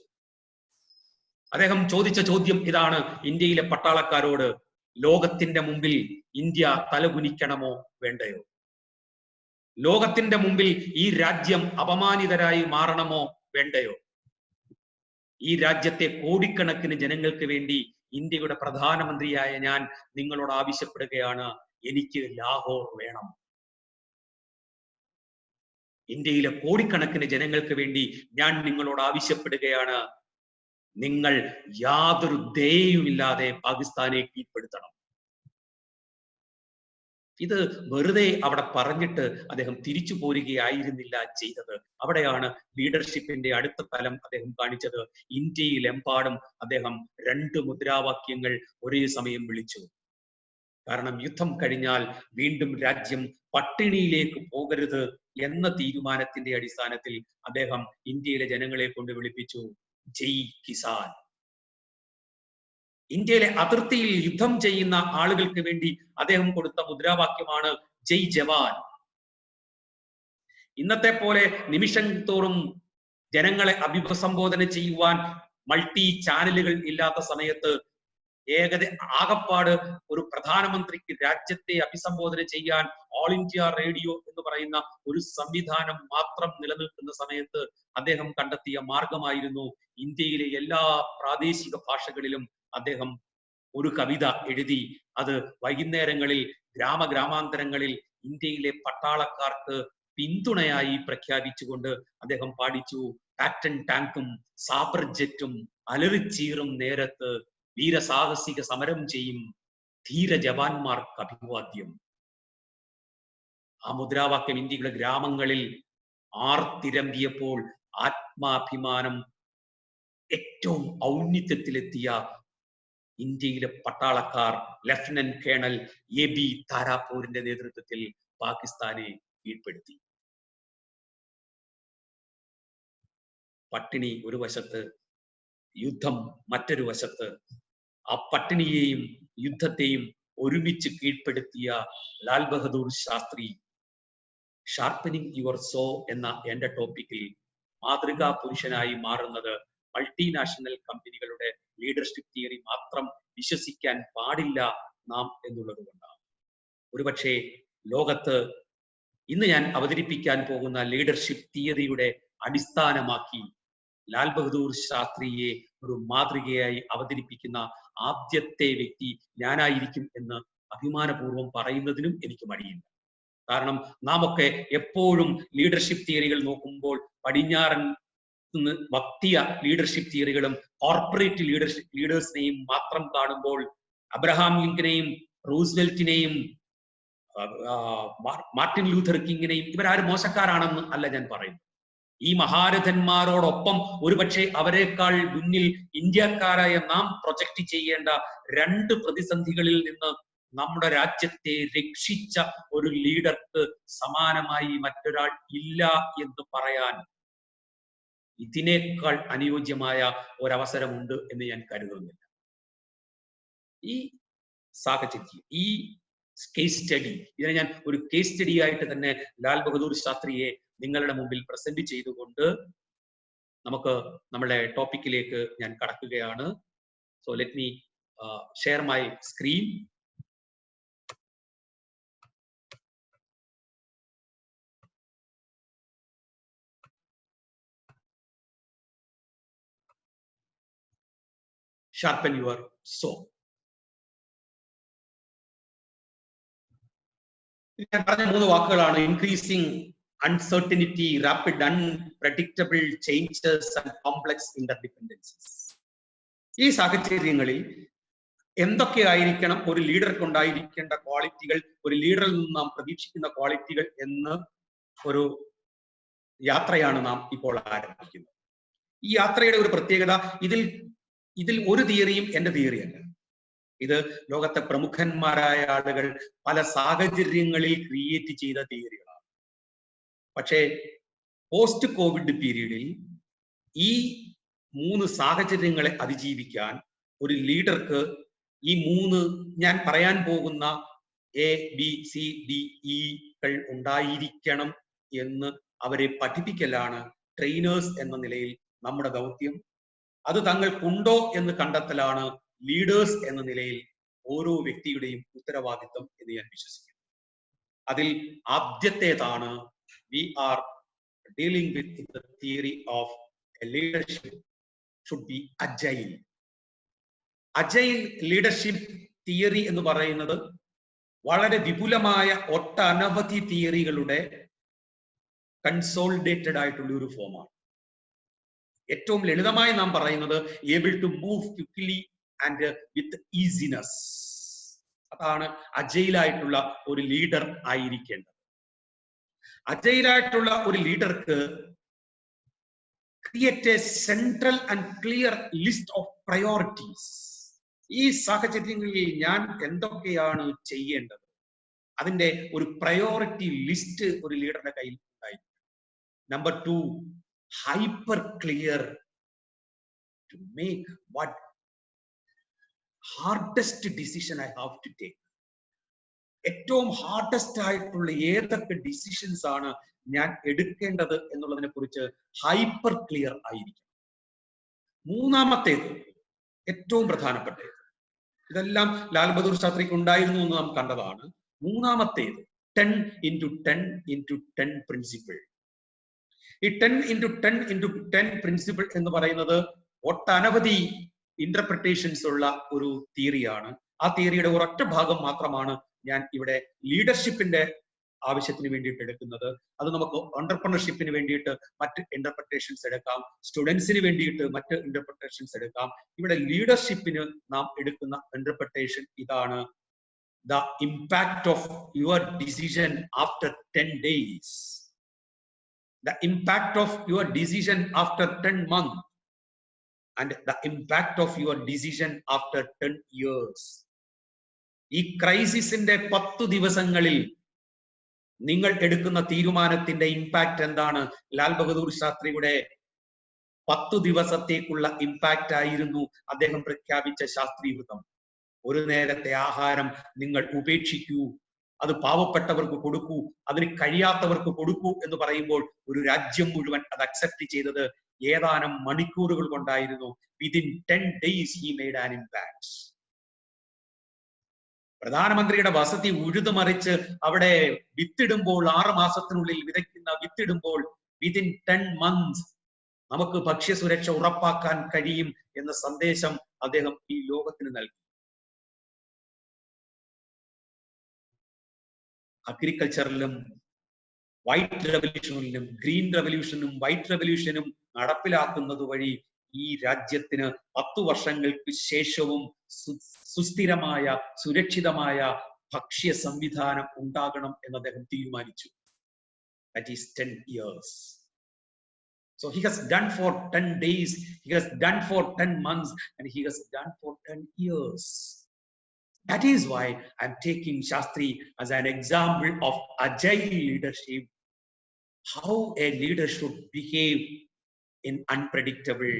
അദ്ദേഹം ചോദിച്ച ചോദ്യം ഇതാണ് ഇന്ത്യയിലെ പട്ടാളക്കാരോട്: ലോകത്തിന്റെ മുമ്പിൽ ഇന്ത്യ തലകുനിക്കണമോ വേണ്ടയോ? ലോകത്തിന്റെ മുമ്പിൽ ഈ രാജ്യം അപമാനിതരായി മാറണമോ വേണ്ടയോ? ഈ രാജ്യത്തെ കോടിക്കണക്കിന് ജനങ്ങൾക്ക് വേണ്ടി ഇന്ത്യയുടെ പ്രധാനമന്ത്രിയായ ഞാൻ നിങ്ങളോട് ആവശ്യപ്പെടുകയാണ്, എനിക്ക് ലാഹോർ വേണം. ഇന്ത്യയിലെ കോടിക്കണക്കിന് ജനങ്ങൾക്ക് വേണ്ടി ഞാൻ നിങ്ങളോട് ആവശ്യപ്പെടുകയാണ്, നിങ്ങൾ യാതൊരു ദയയുമില്ലാതെ പാകിസ്ഥാനെ കീഴ്പ്പെടുത്തണം. ഇത് വെറുതെ അവിടെ പറഞ്ഞിട്ട് അദ്ദേഹം തിരിച്ചു പോരുകയായിരുന്നില്ല ചെയ്തത്. അവിടെയാണ് ലീഡർഷിപ്പിന്റെ അടുത്ത തലം അദ്ദേഹം കാണിച്ചത്. ഇന്ത്യയിലെമ്പാടും അദ്ദേഹം 2 മുദ്രാവാക്യങ്ങൾ ഒരേ സമയം വിളിച്ചു. കാരണം യുദ്ധം കഴിഞ്ഞാൽ വീണ്ടും രാജ്യം പട്ടിണിയിലേക്ക് പോകരുത് എന്ന തീരുമാനത്തിന്റെ അടിസ്ഥാനത്തിൽ അദ്ദേഹം ഇന്ത്യയിലെ ജനങ്ങളെ കൊണ്ട് വിളിപ്പിച്ചു ജയ് കിസാൻ. ഇന്ത്യയിലെ അതിർത്തിയിൽ യുദ്ധം ചെയ്യുന്ന ആളുകൾക്ക് വേണ്ടി അദ്ദേഹം കൊടുത്ത മുദ്രാവാക്യമാണ് ജയ് ജവാൻ. ഇന്നത്തെ പോലെ നിമിഷം തോറും ജനങ്ങളെ അഭിസംബോധന ചെയ്യുവാൻ മൾട്ടി ചാനലുകൾ ഇല്ലാത്ത സമയത്ത് ആകപ്പാട് ഒരു പ്രധാനമന്ത്രിക്ക് രാജ്യത്തെ അഭിസംബോധന ചെയ്യാൻ ഓൾ ഇന്ത്യ റേഡിയോ എന്ന് പറയുന്ന ഒരു സംവിധാനം മാത്രം നിലനിൽക്കുന്ന സമയത്ത് അദ്ദേഹം കണ്ടെത്തിയ മാർഗമായിരുന്നു ഇന്ത്യയിലെ എല്ലാ പ്രാദേശിക ഭാഷകളിലും അദ്ദേഹം ഒരു കവിത എഴുതി അത് വൈകുന്നേരങ്ങളിൽ ഗ്രാമാന്തരങ്ങളിൽ ഇന്ത്യയിലെ പട്ടാളക്കാർക്ക് പിന്തുണയായി പ്രഖ്യാപിച്ചുകൊണ്ട് അദ്ദേഹം പാടിച്ചു: പാറ്റൻ ടാങ്കും സാബർ ജെറ്റും അലറിച്ചീറും നേരത്ത് വീരസാഹസിക സമരം ചെയ്യും ധീര ജവാന്മാർക്ക് അഭിവാദ്യം. ആ മുദ്രാവാക്യം ഇന്ത്യയുടെ ഗ്രാമങ്ങളിൽ ആർത്തിരമ്പിയപ്പോൾ ആത്മാഭിമാനം ഏറ്റവും ഔന്നത്യത്തിലെത്തിയ ഇന്ത്യയിലെ പട്ടാളക്കാർ ലഫ്റ്റനന്റ് കേണൽ AB താരാപൂരിന്റെ നേതൃത്വത്തിൽ പാകിസ്ഥാനെ കീഴ്പ്പെടുത്തി. പട്ടിണി ഒരു വശത്ത്, യുദ്ധം മറ്റൊരു വശത്ത്. ആ പട്ടിണിയെയും യുദ്ധത്തെയും ഒരുമിച്ച് കീഴ്പ്പെടുത്തിയ Lal Bahadur Shastri sharpening your saw എന്ന എന്റെ ടോപ്പിക്കിൽ മാതൃകാ പുരുഷനായി മാറുന്നത് മൾട്ടിനാഷണൽ കമ്പനികളുടെ ലീഡർഷിപ്പ് തിയറി മാത്രം വിശ്വസിക്കാൻ പാടില്ല നാം എന്നുള്ളത് കൊണ്ടാണ്. ഒരുപക്ഷെ ലോകത്ത് ഇന്ന് ഞാൻ അവതരിപ്പിക്കാൻ പോകുന്ന ലീഡർഷിപ്പ് തിയറിയുടെ അടിസ്ഥാനമാക്കി ലാൽ ബഹദൂർ ശാസ്ത്രിയെ ഒരു മാതൃകയായി അവതരിപ്പിക്കുന്ന ആദ്യത്തെ വ്യക്തി ഞാനായിരിക്കും എന്ന് അഭിമാനപൂർവ്വം പറയുന്നതിനും എനിക്ക് മടിയില്ല. കാരണം നാം ഒക്കെ എപ്പോഴും ലീഡർഷിപ്പ് തിയറികൾ നോക്കുമ്പോൾ പടിഞ്ഞാറൻ വക്തിയ ലീഡർഷിപ്പ് തിയറികളും കോർപ്പറേറ്റ് ലീഡേഴ്സിനെയും മാത്രം കാണുമ്പോൾ അബ്രഹാം ലിങ്കനെയും റൂസ്വെൽറ്റിനെയും മാർട്ടിൻ ലൂഥർ കിങ്ങിനെയും ഇവരാരും മോശക്കാരാണെന്ന് അല്ല ഞാൻ പറയുന്നത്. ഈ മഹാരഥന്മാരോടൊപ്പം ഒരുപക്ഷെ അവരെക്കാൾ മുന്നിൽ ഇന്ത്യക്കാരായ നാം പ്രൊജക്ട് ചെയ്യേണ്ട 2 പ്രതിസന്ധികളിൽ നിന്ന് നമ്മുടെ രാജ്യത്തെ രക്ഷിച്ച ഒരു ലീഡർക്ക് സമാനമായി മറ്റൊരാൾ ഇല്ല എന്ന് പറയാൻ ഇതിനേക്കാൾ അനുയോജ്യമായ ഒരവസരമുണ്ട് എന്ന് ഞാൻ കരുതുന്നില്ല. ഈ സാഹചര്യം, ഈ കേസ് സ്റ്റഡി, ഇതിനെ ഞാൻ ഒരു കേസ് സ്റ്റഡി ആയിട്ട് തന്നെ ലാൽ ബഹദൂർ ശാസ്ത്രിയെ നിങ്ങളുടെ മുമ്പിൽ പ്രസന്റ് ചെയ്തുകൊണ്ട് നമുക്ക് നമ്മുടെ ടോപ്പിക്കിലേക്ക് ഞാൻ കടക്കുകയാണ്. So let me share my screen. Sharpen your saw. ഞാൻ പറഞ്ഞ 3 വാക്കുകളാണ്: increasing uncertainty, rapid unpredictable changes and complex interdependencies. ഈ സാഹചര്യങ്ങളിൽ എന്തൊക്കെയായിരിക്കണം ഒരു ലീഡർക്ക് ഉണ്ടായിരിക്കേണ്ട ക്വാളിറ്റികൾ, ഒരു ലീഡറിൽ നിന്ന് നാം പ്രതീക്ഷിക്കുന്ന ക്വാളിറ്റികൾ എന്ന് ഒരു യാത്രയാണ് നാം ഇപ്പോൾ ആരംഭിക്കുന്നത്. ഈ യാത്രയുടെ ഒരു പ്രത്യേകത, ഇതിൽ ഒരു തിയറിയും എന്റെ തിയറിയല്ല. ഇത് ലോകത്തെ പ്രമുഖന്മാരായ ആളുകൾ പല സാഹചര്യങ്ങളിൽ ക്രിയേറ്റ് ചെയ്ത തിയറികളാണ്. പക്ഷേ പോസ്റ്റ് കോവിഡ് പീരീഡിൽ ഈ 3 സാഹചര്യങ്ങളെ അതിജീവിക്കാൻ ഒരു ലീഡർക്ക് ഈ 3 ഞാൻ പറയാൻ പോകുന്ന ABCDE ഉണ്ടായിരിക്കണം എന്ന് അവരെ പഠിപ്പിക്കലാണ് ട്രെയിനേഴ്സ് എന്ന നിലയിൽ നമ്മുടെ ദൗത്യം. അത് തങ്ങൾക്കുണ്ടോ എന്ന് കണ്ടെത്തലാണ് ലീഡേഴ്സ് എന്ന നിലയിൽ ഓരോ വ്യക്തിയുടെയും ഉത്തരവാദിത്വം എന്ന് ഞാൻ വിശ്വസിക്കുന്നു. അതിൽ ആദ്യത്തേതാണ് we are dealing with the theory of a leadership should be agile. Agile leadership theory എന്ന് പറയുന്നത് വളരെ വിപുലമായ ഒട്ടനവധി തിയറികളുടെ കൺസോളിഡേറ്റഡ് ആയിട്ടുള്ള ഒരു ഫോമാണ്. ഏറ്റവും ലളിതമായി നാം പറയുന്നത് able to move quickly and with easiness. അതാണ് അജൈലായിട്ടുള്ള ഒരു ലീഡർ ആയിരിക്കേണ്ടത്. അജൈലായിട്ടുള്ള ഒരു ലീഡർക്ക് create a central and clear list of priorities. ഈ സാഹചര്യങ്ങളിൽ ഞാൻ എന്തൊക്കെയാണ് ചെയ്യേണ്ടത്, അതിന്റെ ഒരു പ്രയോറിറ്റി ലിസ്റ്റ് ഒരു ലീഡറുടെ കയ്യിൽ ഉണ്ടായിരിക്കും. Number 2, hyper clear to make what hardest decision I have to take. ഏറ്റവും ഹാർഡസ്റ്റ് ആയിട്ടുള്ള ഏതൊക്കെ ഡിസിഷൻസ് ആണ് ഞാൻ എടുക്കേണ്ടത് എന്നുള്ളതിനെ കുറിച്ച് ഹൈപ്പർ ക്ലിയർ ആയിരിക്കും. മൂന്നാമത്തേത് ഏറ്റവും പ്രധാനപ്പെട്ടത്, ഇതെല്ലാം ലാൽ ബഹദൂർ ശാസ്ത്രിക്ക് ഉണ്ടായിരുന്നു എന്ന് നാം കണ്ടതാണ്. മൂന്നാമത്തേത് 10x10x10 പ്രിൻസിപ്പിൾ. ഈ 10x10x10 പ്രിൻസിപ്പിൾ എന്ന് പറയുന്നത് ഒട്ടനവധി ഇന്റർപ്രിട്ടേഷൻസ് ഉള്ള ഒരു തിയറിയാണ്. ആ തിയറിയുടെ ഒരൊറ്റ ഭാഗം മാത്രമാണ് ഞാൻ ഇവിടെ ലീഡർഷിപ്പിന്റെ ആവശ്യത്തിന് വേണ്ടിയിട്ട് എടുക്കുന്നത്. അത് നമുക്ക് എന്റർപ്രണർഷിപ്പിന് വേണ്ടിയിട്ട് മറ്റ് ഇന്റർപ്രിട്ടേഷൻസ് എടുക്കാം, സ്റ്റുഡൻസിന് വേണ്ടിയിട്ട് മറ്റ് ഇന്റർപ്രിട്ടേഷൻസ് എടുക്കാം. ഇവിടെ ലീഡർഷിപ്പിന് നാം എടുക്കുന്ന ഇന്റർപ്രിട്ടേഷൻ ഇതാണ്: the impact of your decision after 10 days, the impact of your decision after 10 months, and the impact of your decision after 10 years. ഈ ക്രൈസിസിന്റെ 10 ദിവസങ്ങളിൽ നിങ്ങൾ എടുക്കുന്ന തീരുമാനത്തിന്റെ ഇമ്പാക്ട് എന്താണ്? ലാൽ ബഹദൂർ ശാസ്ത്രിയുടെ 10 ദിവസത്തേക്കുള്ള ഇമ്പാക്റ്റ് ആയിരുന്നു അദ്ദേഹം പ്രഖ്യാപിച്ച ശാസ്ത്രീവൃതം. ഒരു നേരത്തെ ആഹാരം നിങ്ങൾ ഉപേക്ഷിക്കൂ, അത് പാവപ്പെട്ടവർക്ക് കൊടുക്കൂ, അതിന് കഴിയാത്തവർക്ക് കൊടുക്കൂ എന്ന് പറയുമ്പോൾ ഒരു രാജ്യം മുഴുവൻ അത് അക്സെപ്റ്റ് ചെയ്തത് ഏതാനും മണിക്കൂറുകൾ കൊണ്ടായിരുന്നു. Within 10 days he made an impact. പ്രധാനമന്ത്രിയുടെ വസതി ഉഴുതുമറിച്ച് അവിടെ വിത്തിടുമ്പോൾ, 6 മാസത്തിനുള്ളിൽ വിതയ്ക്കുന്ന വിത്തിടുമ്പോൾ വിതിൻ 10 months നമുക്ക് ഭക്ഷ്യസുരക്ഷ ഉറപ്പാക്കാൻ കഴിയും എന്ന സന്ദേശം അദ്ദേഹം ഈ ലോകത്തിന് നൽകി. അഗ്രികൾച്ചറിലും വൈറ്റ് റെവല്യൂഷനിലും ഗ്രീൻ റെവല്യൂഷനും വൈറ്റ് റെവല്യൂഷനും നടപ്പിലാക്കുന്നത് വഴി ഈ രാജ്യത്തിന് 10 വർഷങ്ങൾക്ക് ശേഷവും സുസ്ഥിരമായ സുരക്ഷിതമായ ഭക്ഷ്യ സംവിധാനം ഉണ്ടാകണം എന്ന് അദ്ദേഹം തീരുമാനിച്ചു. That is 10 years. So he has done for 10 days, he has done for 10 months, and he has done for 10 years. That is why I'm taking Shastri as an example of agile leadership, how a leader should behave in unpredictable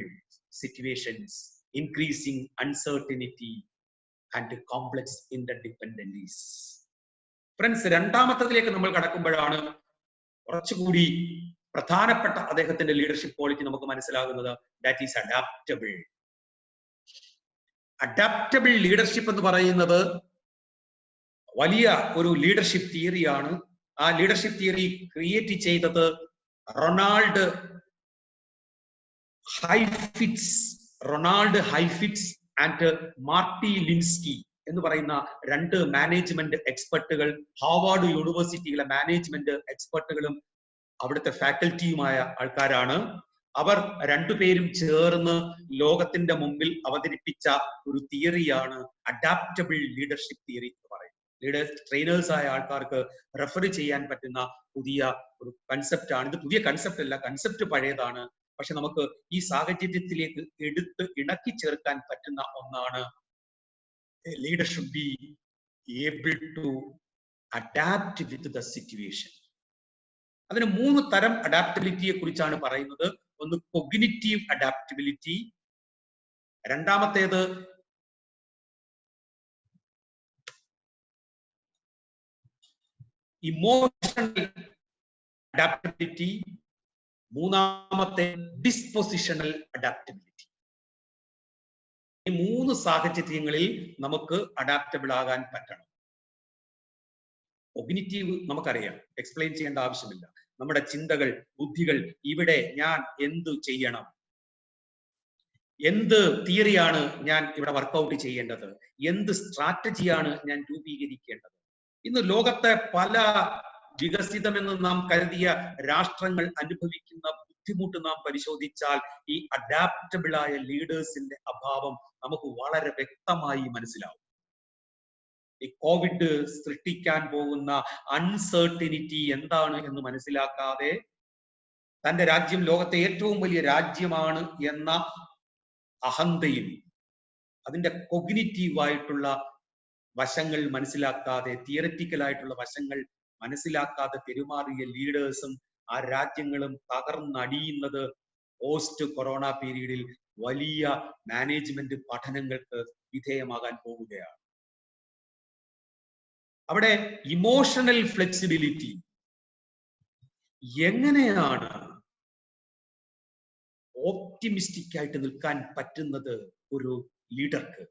situations, increasing uncertainty and complex interdependencies. Friends, രണ്ടാമത്തേതിലേക്ക് നമ്മൾ കടക്കുമ്പോഴാണ് കുറച്ചുകൂടി പ്രധാനപ്പെട്ട അദ്ദേഹത്തിന്റെ ലീഡർഷിപ്പ് ക്വാളിറ്റി നമുക്ക് മനസ്സിലാകുന്നത്. That is adaptable. Adaptable leadership എന്ന് പറയുന്നത് വലിയ ഒരു ലീഡർഷിപ്പ് തിയറിയാണ്. ആ ലീഡർഷിപ്പ് തിയറി ക്രിയേറ്റ് ചെയ്തത് റൊണാൾഡ് ഹൈഫിറ്റ്സ് ആൻഡ് മാർട്ടി ലിൻസ്കി എന്ന് പറയുന്ന 2 മാനേജ്മെന്റ് എക്സ്പെർട്ടുകൾ, ഹാർവാർഡ് യൂണിവേഴ്സിറ്റിയിലെ മാനേജ്മെന്റ് എക്സ്പെർട്ടുകളും അവിടുത്തെ ഫാക്കൽറ്റിയുമായ ആൾക്കാരാണ്. അവർ 2 പേരും ചേർന്ന് ലോകത്തിന്റെ മുമ്പിൽ അവതരിപ്പിച്ച ഒരു തിയറിയാണ് അഡാപ്റ്റബിൾ ലീഡർഷിപ്പ് തിയറി എന്ന് പറയുന്നത്. ട്രെയിനേഴ്സ് ആയ ആൾക്കാർക്ക് റെഫർ ചെയ്യാൻ പറ്റുന്ന പുതിയ ഒരു കൺസെപ്റ്റ് ആണ്. ഇത് പുതിയ കൺസെപ്റ്റ് അല്ല, കൺസെപ്റ്റ് പഴയതാണ്. പക്ഷെ നമുക്ക് ഈ സാഹചര്യത്തിലേക്ക് എടുത്ത് ഇണക്കി ചേർക്കാൻ പറ്റുന്ന ഒന്നാണ്. Leader should be able to adapt with the situation. അതിന് 3 തരം അഡാപ്റ്റബിലിറ്റിയെ കുറിച്ചാണ് പറയുന്നത്. ഒന്ന് കൊഗ്നിറ്റീവ് അഡാപ്റ്റബിലിറ്റി, രണ്ടാമത്തേത് ഇമോഷണൽ അഡാപ്റ്റബിലിറ്റി, മൂന്നാമത്തെ ഡിസ്പൊസിഷണൽ അഡാപ്റ്റബിലിറ്റി. ഈ 3 സാഹചര്യങ്ങളിൽ നമുക്ക് അഡാപ്റ്റബിൾ ആകാൻ പറ്റണം. കൊഗ്നിറ്റീവ് നമുക്കറിയാം, എക്സ്പ്ലെയിൻ ചെയ്യേണ്ട ആവശ്യമില്ല. നമ്മുടെ ചിന്തകൾ, ബുദ്ധികൾ, ഇവിടെ ഞാൻ എന്ത് ചെയ്യണം, എന്ത് തിയറിയാണ് ഞാൻ ഇവിടെ വർക്കൗട്ട് ചെയ്യേണ്ടത്, എന്ത് സ്ട്രാറ്റജിയാണ് ഞാൻ രൂപീകരിക്കേണ്ടത്. ഇന്ന് ലോകത്തെ പല വികസിതമെന്ന് നാം കരുതിയ രാഷ്ട്രങ്ങൾ അനുഭവിക്കുന്ന ബുദ്ധിമുട്ട് നാം പരിശോധിച്ചാൽ ഈ അഡാപ്റ്റബിൾ ആയ ലീഡേഴ്സിന്റെ അഭാവം നമുക്ക് വളരെ വ്യക്തമായി മനസ്സിലാവും. ഈ കോവിഡ് സൃഷ്ടിക്കാൻ പോകുന്ന അൺസർട്ടിനിറ്റി എന്താണ് എന്ന് മനസ്സിലാക്കാതെ തന്റെ രാജ്യം ലോകത്തെ ഏറ്റവും വലിയ രാജ്യമാണ് എന്ന അഹന്തയിൽ അതിന്റെ കൊഗ്നിറ്റീവായിട്ടുള്ള വശങ്ങൾ മനസ്സിലാക്കാതെ, തിയററ്റിക്കൽ ആയിട്ടുള്ള വശങ്ങൾ മനസ്സിലാക്കാതെ പെരുമാറിയ ലീഡേഴ്സും ആ രാജ്യങ്ങളും തകർന്നടിയുന്നത് പോസ്റ്റ് കൊറോണ പീരീഡിൽ വലിയ മാനേജ്മെന്റ് പഠനങ്ങൾക്ക് വിധേയമാകാൻ പോവുകയാണ്. അവിടെ ഇമോഷണൽ ഫ്ലെക്സിബിലിറ്റി, എങ്ങനെയാണ് ഓപ്റ്റിമിസ്റ്റിക് ആയിട്ട് നിൽക്കാൻ പറ്റുന്നത് ഒരു ലീഡർക്ക്,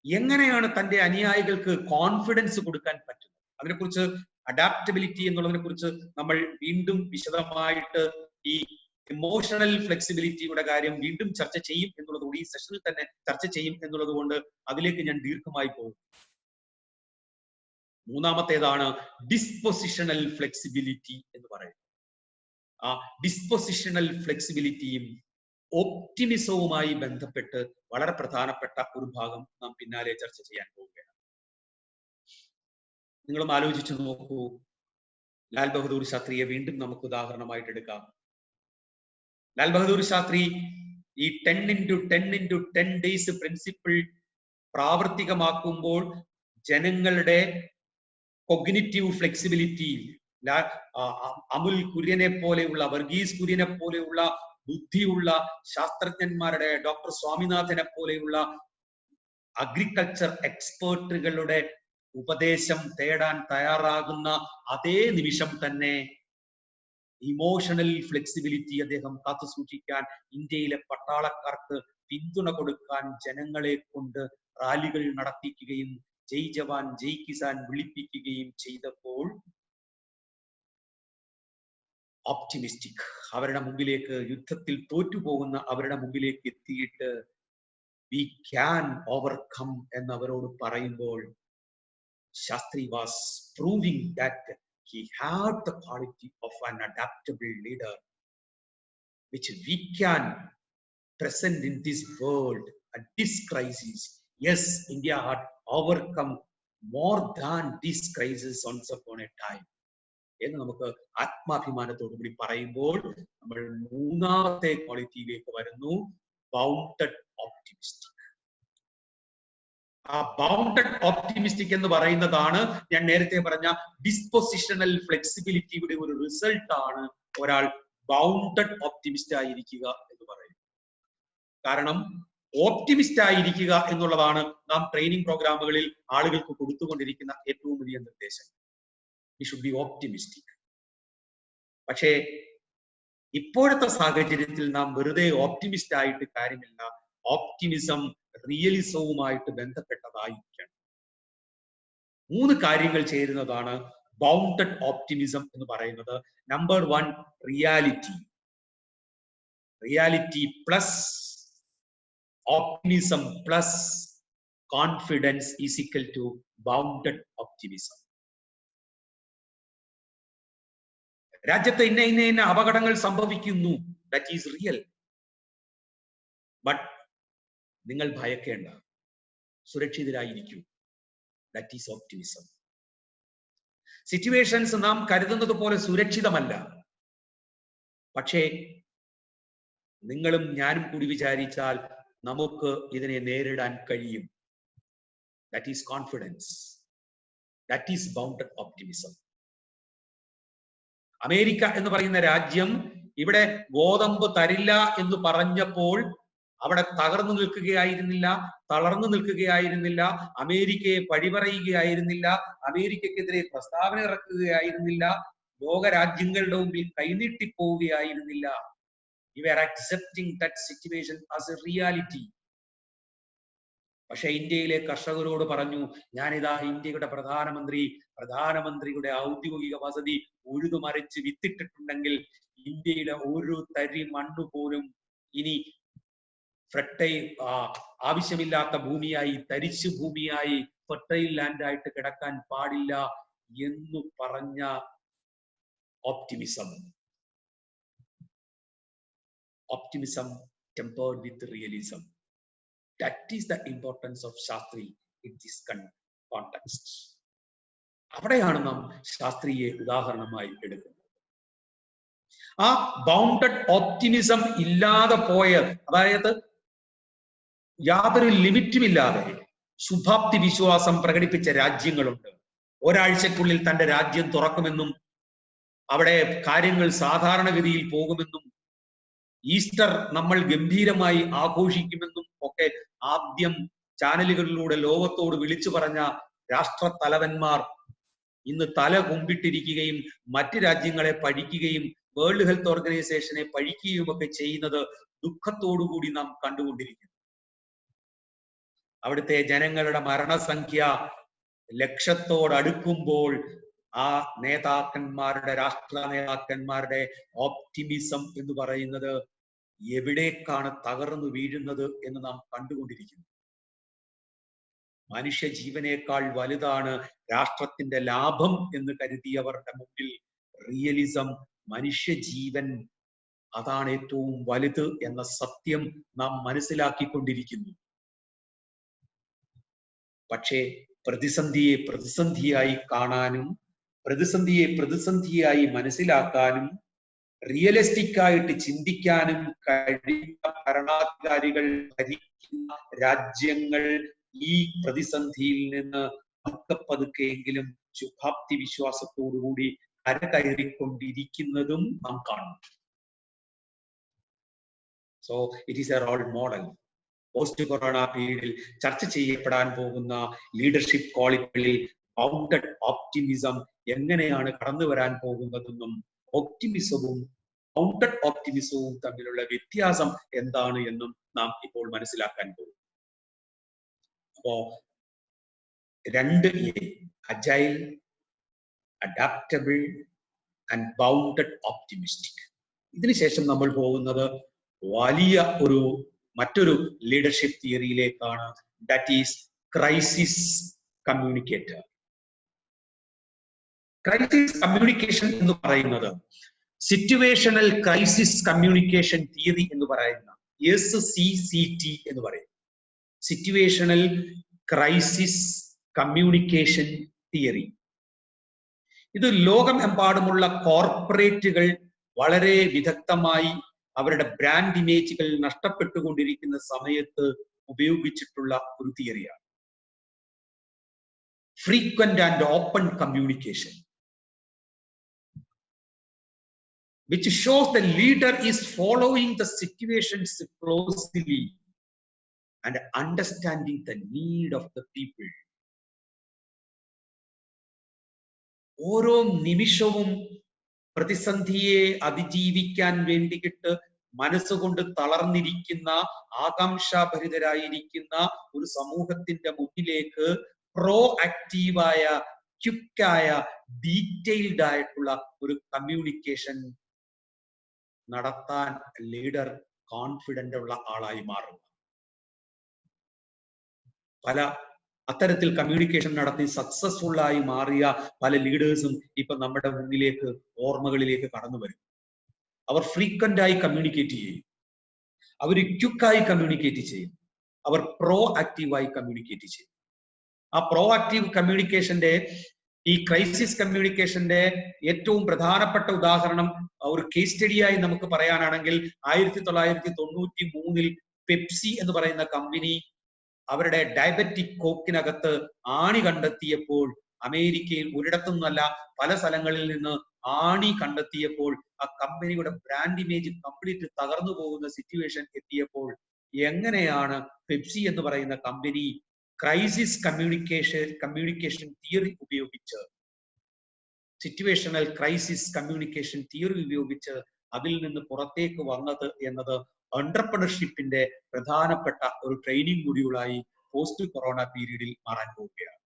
എങ്ങനെയാണ് തന്റെ അനുയായികൾക്ക് കോൺഫിഡൻസ് കൊടുക്കാൻ പറ്റുന്നത്, അതിനെക്കുറിച്ച് അഡാപ്റ്റബിലിറ്റി എന്നുള്ളതിനെ കുറിച്ച് നമ്മൾ വീണ്ടും വിശദമായിട്ട് ഈ ഇമോഷണൽ ഫ്ലെക്സിബിലിറ്റിയുടെ കാര്യം വീണ്ടും ചർച്ച ചെയ്യും എന്നുള്ളതുകൊണ്ട്, ഈ സെഷനിൽ തന്നെ ചർച്ച ചെയ്യും എന്നുള്ളത് കൊണ്ട് അതിലേക്ക് ഞാൻ ദീർഘമായി പോകും. മൂന്നാമത്തേതാണ് ഡിസ്പൊസിഷണൽ ഫ്ലെക്സിബിലിറ്റി എന്ന് പറയുന്നത്. ആ ഡിസ്പൊസിഷണൽ ഫ്ലെക്സിബിലിറ്റിയും ഓപ്റ്റിമിസവുമായി ബന്ധപ്പെട്ട് വളരെ പ്രധാനപ്പെട്ട ഒരു ഭാഗം നാം പിന്നാലെ ചർച്ച ചെയ്യാൻ പോവുകയാണ്. നിങ്ങളും ആലോചിച്ചു നോക്കൂ, ലാൽ ബഹദൂർ ശാസ്ത്രിയെ വീണ്ടും നമുക്ക് ഉദാഹരണമായിട്ട് എടുക്കാം. ലാൽ ബഹദൂർ ശാസ്ത്രി ഈ 10x10 days പ്രിൻസിപ്പിൾ പ്രാവർത്തികമാക്കുമ്പോൾ ജനങ്ങളുടെ കൊഗ്നിറ്റീവ് ഫ്ലെക്സിബിലിറ്റി, അമുൽ കുര്യനെ പോലെയുള്ള, വർഗീസ് കുര്യനെ പോലെയുള്ള ബുദ്ധിയുള്ള ശാസ്ത്രജ്ഞന്മാരുടെ, ഡോക്ടർ സ്വാമിനാഥനെ പോലെയുള്ള അഗ്രികൾച്ചർ എക്സ്പേർട്ടുകളുടെ ഉപദേശം തേടാൻ തയ്യാറാകുന്ന അതേ നിമിഷം തന്നെ ഇമോഷണൽ ഫ്ലെക്സിബിലിറ്റി അദ്ദേഹം കാത്തു സൂക്ഷിക്കാൻ ഇന്ത്യയിലെ പട്ടാളക്കാർക്ക് പിന്തുണ കൊടുക്കാൻ ജനങ്ങളെ കൊണ്ട് റാലികൾ നടത്തിക്കുകയും ജയ് ജവാൻ ജയ് കിസാൻ വിളിപ്പിക്കുകയും ചെയ്തപ്പോൾ ഓപ്റ്റിമിസ്റ്റിക്, അവരുടെ മുമ്പിലേക്ക്, യുദ്ധത്തിൽ തോറ്റുപോകുന്ന അവരുടെ മുമ്പിലേക്ക് എത്തിയിട്ട് വി ക്യാൻ ഓവർകം എന്നവരോട് പറയുമ്പോൾ Shastri was proving that he had the quality of an adaptable leader which we can present in this world at this crisis. Yes, India had overcome more than this crisis once upon a time എന്ന് നമുക്ക് ആത്മാഭിമാനത്തോടു കൂടി പറയുമ്പോൾ നമ്മൾ മൂന്നാമത്തെ ക്വാളിറ്റിയിലേക്ക് വരുന്നു, ബൗണ്ടഡ് ഓപ്റ്റിമിസ്റ്റിക്. ആ ബൗണ്ടഡ് ഓപ്റ്റിമിസ്റ്റിക് എന്ന് പറയുന്നതാണ് ഞാൻ നേരത്തെ പറഞ്ഞ ഡിസ്പൊസിഷണൽ ഫ്ലെക്സിബിലിറ്റിയുടെ ഒരു റിസൾട്ട് ആണ് ഒരാൾ ബൗണ്ടഡ് ഓപ്റ്റിമിസ്റ്റ് ആയിരിക്കുക എന്ന് പറയുന്നത്. കാരണം ഓപ്റ്റിമിസ്റ്റ് ആയിരിക്കുക എന്നുള്ളതാണ് നാം ട്രെയിനിങ് പ്രോഗ്രാമുകളിൽ ആളുകൾക്ക് കൊടുത്തുകൊണ്ടിരിക്കുന്ന ഏറ്റവും വലിയ നിർദ്ദേശം. We should be optimistic. പക്ഷേ ഇപ്പോഴത്തെ സാഹചര്യത്തിൽ നാം വെറുതെ ഓപ്റ്റിമിസ്റ്റ് ആയിട്ട് കാര്യമില്ല. ഓപ്റ്റിമിസം റിയലിസവുമായിട്ട് ബന്ധപ്പെട്ടതായിരിക്കണം. 3 കാര്യങ്ങൾ ചേരുന്നതാണ് ബൗണ്ടഡ് ഓപ്റ്റിമിസം എന്ന് പറയുന്നത്. Number 1, reality. Reality plus optimism plus confidence is equal to bounded optimism. രാജ്യത്ത് ഇന്ന അപകടങ്ങൾ സംഭവിക്കുന്നു, ദാറ്റ് ഈസ് റിയൽ. ബട്ട് നിങ്ങൾ ഭയക്കേണ്ട, സുരക്ഷിതരായിരിക്കൂ. That is optimism. സിറ്റുവേഷൻസ് നാം കരുതുന്നത് പോലെ സുരക്ഷിതമല്ല. പക്ഷേ നിങ്ങളും ഞാനും കൂടി വിചാരിച്ചാൽ നമുക്ക് ഇതിനെ നേരിടാൻ കഴിയും. That is confidence. That is bounded optimism. America എന്ന് പറയുന്ന രാജ്യം ഇവിടെ ഗോതമ്പ് തരില്ല എന്ന് പറഞ്ഞപ്പോൾ അവിടെ തകർന്നു നിൽക്കുകയായിരുന്നില്ല, തളർന്നു നിൽക്കുകയായിരുന്നില്ല, അമേരിക്കയെ പഴിപറയുകയായിരുന്നില്ല, അമേരിക്കക്കെതിരെ പ്രസ്താവന ഇറക്കുകയായിരുന്നില്ല, ലോകരാജ്യങ്ങളുടെ മുമ്പിൽ കൈനീട്ടിപ്പോവുകയായിരുന്നില്ല. You are accepting that situation as a reality. പക്ഷെ ഇന്ത്യയിലെ കർഷകരോട് പറഞ്ഞു, ഞാനിതാ ഇന്ത്യയുടെ പ്രധാനമന്ത്രിയുടെ ഔദ്യോഗിക വസതി ഉഴുതുമറിച്ച് വിത്തിട്ടിട്ടുണ്ടെങ്കിൽ ഇന്ത്യയുടെ ഒരു തരി മണ്ണു പോലും ഇനി ഫെർട്ടൈൽ ആവശ്യമില്ലാത്ത ഭൂമിയായി, തരിശു ഭൂമിയായി, ഫെർട്ടൈൽ ലാൻഡായിട്ട് കിടക്കാൻ പാടില്ല എന്ന് പറഞ്ഞ optimism. Optimism tempered with realism. That is the importance of Shastri in this context. അവിടെയാണ് നാം ശാസ്ത്രിയെ ഉദാഹരണമായി എടുക്കുന്നത്. ആ ബൗണ്ടഡ് ഓപ്റ്റിമിസം ഇല്ലാതെ പോയ, അതായത് യാതൊരു ലിമിറ്റും ഇല്ലാതെ ശുഭാപ്തി വിശ്വാസം പ്രകടിപ്പിച്ച രാജ്യങ്ങളുണ്ട്. ഒരാഴ്ചക്കുള്ളിൽ തന്റെ രാജ്യം തുറക്കുമെന്നും അവിടെ കാര്യങ്ങൾ സാധാരണഗതിയിൽ പോകുമെന്നും ഈസ്റ്റർ നമ്മൾ ഗംഭീരമായി ആഘോഷിക്കുമെന്നും ഒക്കെ ആദ്യം ചാനലുകളിലൂടെ ലോകത്തോട് വിളിച്ചു പറഞ്ഞ രാഷ്ട്ര തലവന്മാർ ഇന്ന് തല കുമ്പിട്ടിരിക്കുകയും മറ്റ് രാജ്യങ്ങളെ പഴിക്കുകയും വേൾഡ് ഹെൽത്ത് ഓർഗനൈസേഷനെ പഴിക്കുകയും ഒക്കെ ചെയ്യുന്നത് ദുഃഖത്തോടുകൂടി നാം കണ്ടുകൊണ്ടിരിക്കുന്നു. അവിടുത്തെ ജനങ്ങളുടെ മരണസംഖ്യ ലക്ഷത്തോടടുക്കുമ്പോൾ ആ രാഷ്ട്ര നേതാക്കന്മാരുടെ ഓപ്റ്റിമിസം എന്ന് പറയുന്നത് എവിടേക്കാണ് തകർന്നു വീഴുന്നത് എന്ന് നാം കണ്ടുകൊണ്ടിരിക്കുന്നു. മനുഷ്യ ജീവനേക്കാൾ വലുതാണ് രാഷ്ട്രത്തിന്റെ ലാഭം എന്ന് കരുതിയവരുടെ മുന്നിൽ റിയലിസം, മനുഷ്യജീവൻ അതാണ് ഏറ്റവും വലുത് എന്ന സത്യം നാം മനസ്സിലാക്കിക്കൊണ്ടിരിക്കുന്നു. പക്ഷേ പ്രതിസന്ധിയെ പ്രതിസന്ധിയായി കാണാനും പ്രതിസന്ധിയായി മനസ്സിലാക്കാനും റിയലിസ്റ്റിക് ആയിട്ട് ചിന്തിക്കാനും കഴിയുന്ന ഭരണാധികാരികൾ ഭരിക്കുന്ന രാജ്യങ്ങൾ ഈ പ്രതിസന്ധിയിൽ നിന്ന് പതുക്കെയെങ്കിലും ശുഭാപ്തി വിശ്വാസത്തോടുകൂടി കരകയറിക്കൊണ്ടിരിക്കുന്നതും നാം കാണും. So it is a role model. Post corona പീരീഡിൽ ചർച്ച ചെയ്യപ്പെടാൻ പോകുന്ന ലീഡർഷിപ്പ് ക്വാളിറ്റികളിൽ ബൗണ്ടഡ് ഓപ്റ്റിമിസം എങ്ങനെയാണ് കടന്നു വരാൻ പോകുന്നതെന്നും ഓപ്റ്റിമിസവും ബൗണ്ടഡ് ഓപ്റ്റിമിസവും തമ്മിലുള്ള വ്യത്യാസം എന്താണ് എന്നും നാം ഇപ്പോൾ മനസ്സിലാക്കാൻ പോകും. അപ്പോ 2A, agile, adaptable and bounded optimistic. ഇതിനുശേഷം നമ്മൾ പോകുന്നത് വലിയ മറ്റൊരു ലീഡർഷിപ്പ് തിയറിയിലേക്കാണ്. That is crisis communicator. Crisis communication എന്ന് പറയുന്നത് സിറ്റുവേഷണൽ ക്രൈസിസ് കമ്മ്യൂണിക്കേഷൻ തിയറി എന്ന് പറയുന്ന SCCT എന്ന് പറയും. Situational crisis communication theory. ഇത് ലോകമെമ്പാടുമുള്ള കോർപ്പറേറ്റുകൾ വളരെ വിദഗ്ധമായി അവരുടെ ബ്രാൻഡ് ഇമേജുകൾ നഷ്ടപ്പെട്ടുകൊണ്ടിരിക്കുന്ന സമയത്ത് ഉപയോഗിച്ചിട്ടുള്ള ഒരു തിയറിയാണ്. Frequent and open communication, which shows the leader is following the situations closely and understanding the need of the people. ഓരോ നിമിഷവും പ്രതിസന്ധിയെ അതിജീവിക്കാൻ വേണ്ടിയിട്ട് മനസ്സുകൊണ്ട് തളർന്നിരിക്കുന്ന, ആകാംക്ഷാഭരിതരായിരിക്കുന്ന ഒരു സമൂഹത്തിന്റെ മുന്നിലേക്ക് പ്രോ ആക്റ്റീവായ, ക്വിക്കായ, ഡീറ്റെയിൽഡ് ആയിട്ടുള്ള ഒരു കമ്മ്യൂണിക്കേഷൻ നടത്താൻ ലീഡർ കോൺഫിഡന്റ് ഉള്ള ആളായി മാറുക. അത്തരത്തിൽ കമ്മ്യൂണിക്കേഷൻ നടത്തി സക്സസ്ഫുൾ ആയി മാറിയ പല ലീഡേഴ്സും ഇപ്പൊ നമ്മുടെ മുന്നിലേക്ക്, ഓർമ്മകളിലേക്ക് കടന്നു വരും. അവർ ഫ്രീക്വന്റ് ആയി കമ്മ്യൂണിക്കേറ്റ് ചെയ്യും, അവർ ക്വിക്കായി കമ്മ്യൂണിക്കേറ്റ് ചെയ്യും, അവർ പ്രോ ആക്റ്റീവായി കമ്മ്യൂണിക്കേറ്റ് ചെയ്യും. ആ പ്രോആക്റ്റീവ് കമ്മ്യൂണിക്കേഷന്റെ ഈ ക്രൈസിസ് കമ്മ്യൂണിക്കേഷന്റെ ഏറ്റവും പ്രധാനപ്പെട്ട ഉദാഹരണം ഒരു കേസ് സ്റ്റഡിയായി നമുക്ക് പറയാനാണെങ്കിൽ 1993 പെപ്സി എന്ന് പറയുന്ന കമ്പനി അവരുടെ ഡയബറ്റിക് കോക്കിനകത്ത് ആണി കണ്ടെത്തിയപ്പോൾ അമേരിക്കയിൽ ഒരിടത്തുനിന്നല്ല പല സ്ഥലങ്ങളിൽ നിന്ന് ആണി കണ്ടെത്തിയപ്പോൾ ആ കമ്പനിയുടെ ബ്രാൻഡ് ഇമേജ് കംപ്ലീറ്റ് തകർന്നു പോകുന്ന സിറ്റുവേഷൻ എത്തിയപ്പോൾ എങ്ങനെയാണ് പെപ്സി എന്ന് പറയുന്ന കമ്പനി ക്രൈസിസ് കമ്മ്യൂണിക്കേഷൻ തിയറി ഉപയോഗിച്ച് സിറ്റുവേഷണൽ ക്രൈസിസ് കമ്മ്യൂണിക്കേഷൻ തിയറി ഉപയോഗിച്ച് അതിൽ നിന്ന് പുറത്തേക്ക് വന്നത് എന്നത് എന്റർപ്രണർഷിപ്പിന്റെ പ്രധാനപ്പെട്ട ഒരു ട്രെയിനിങ് മൊഡ്യൂളായി പോസ്റ്റ് കൊറോണ പീരീഡിൽ മാറാൻ പോവുകയാണ്.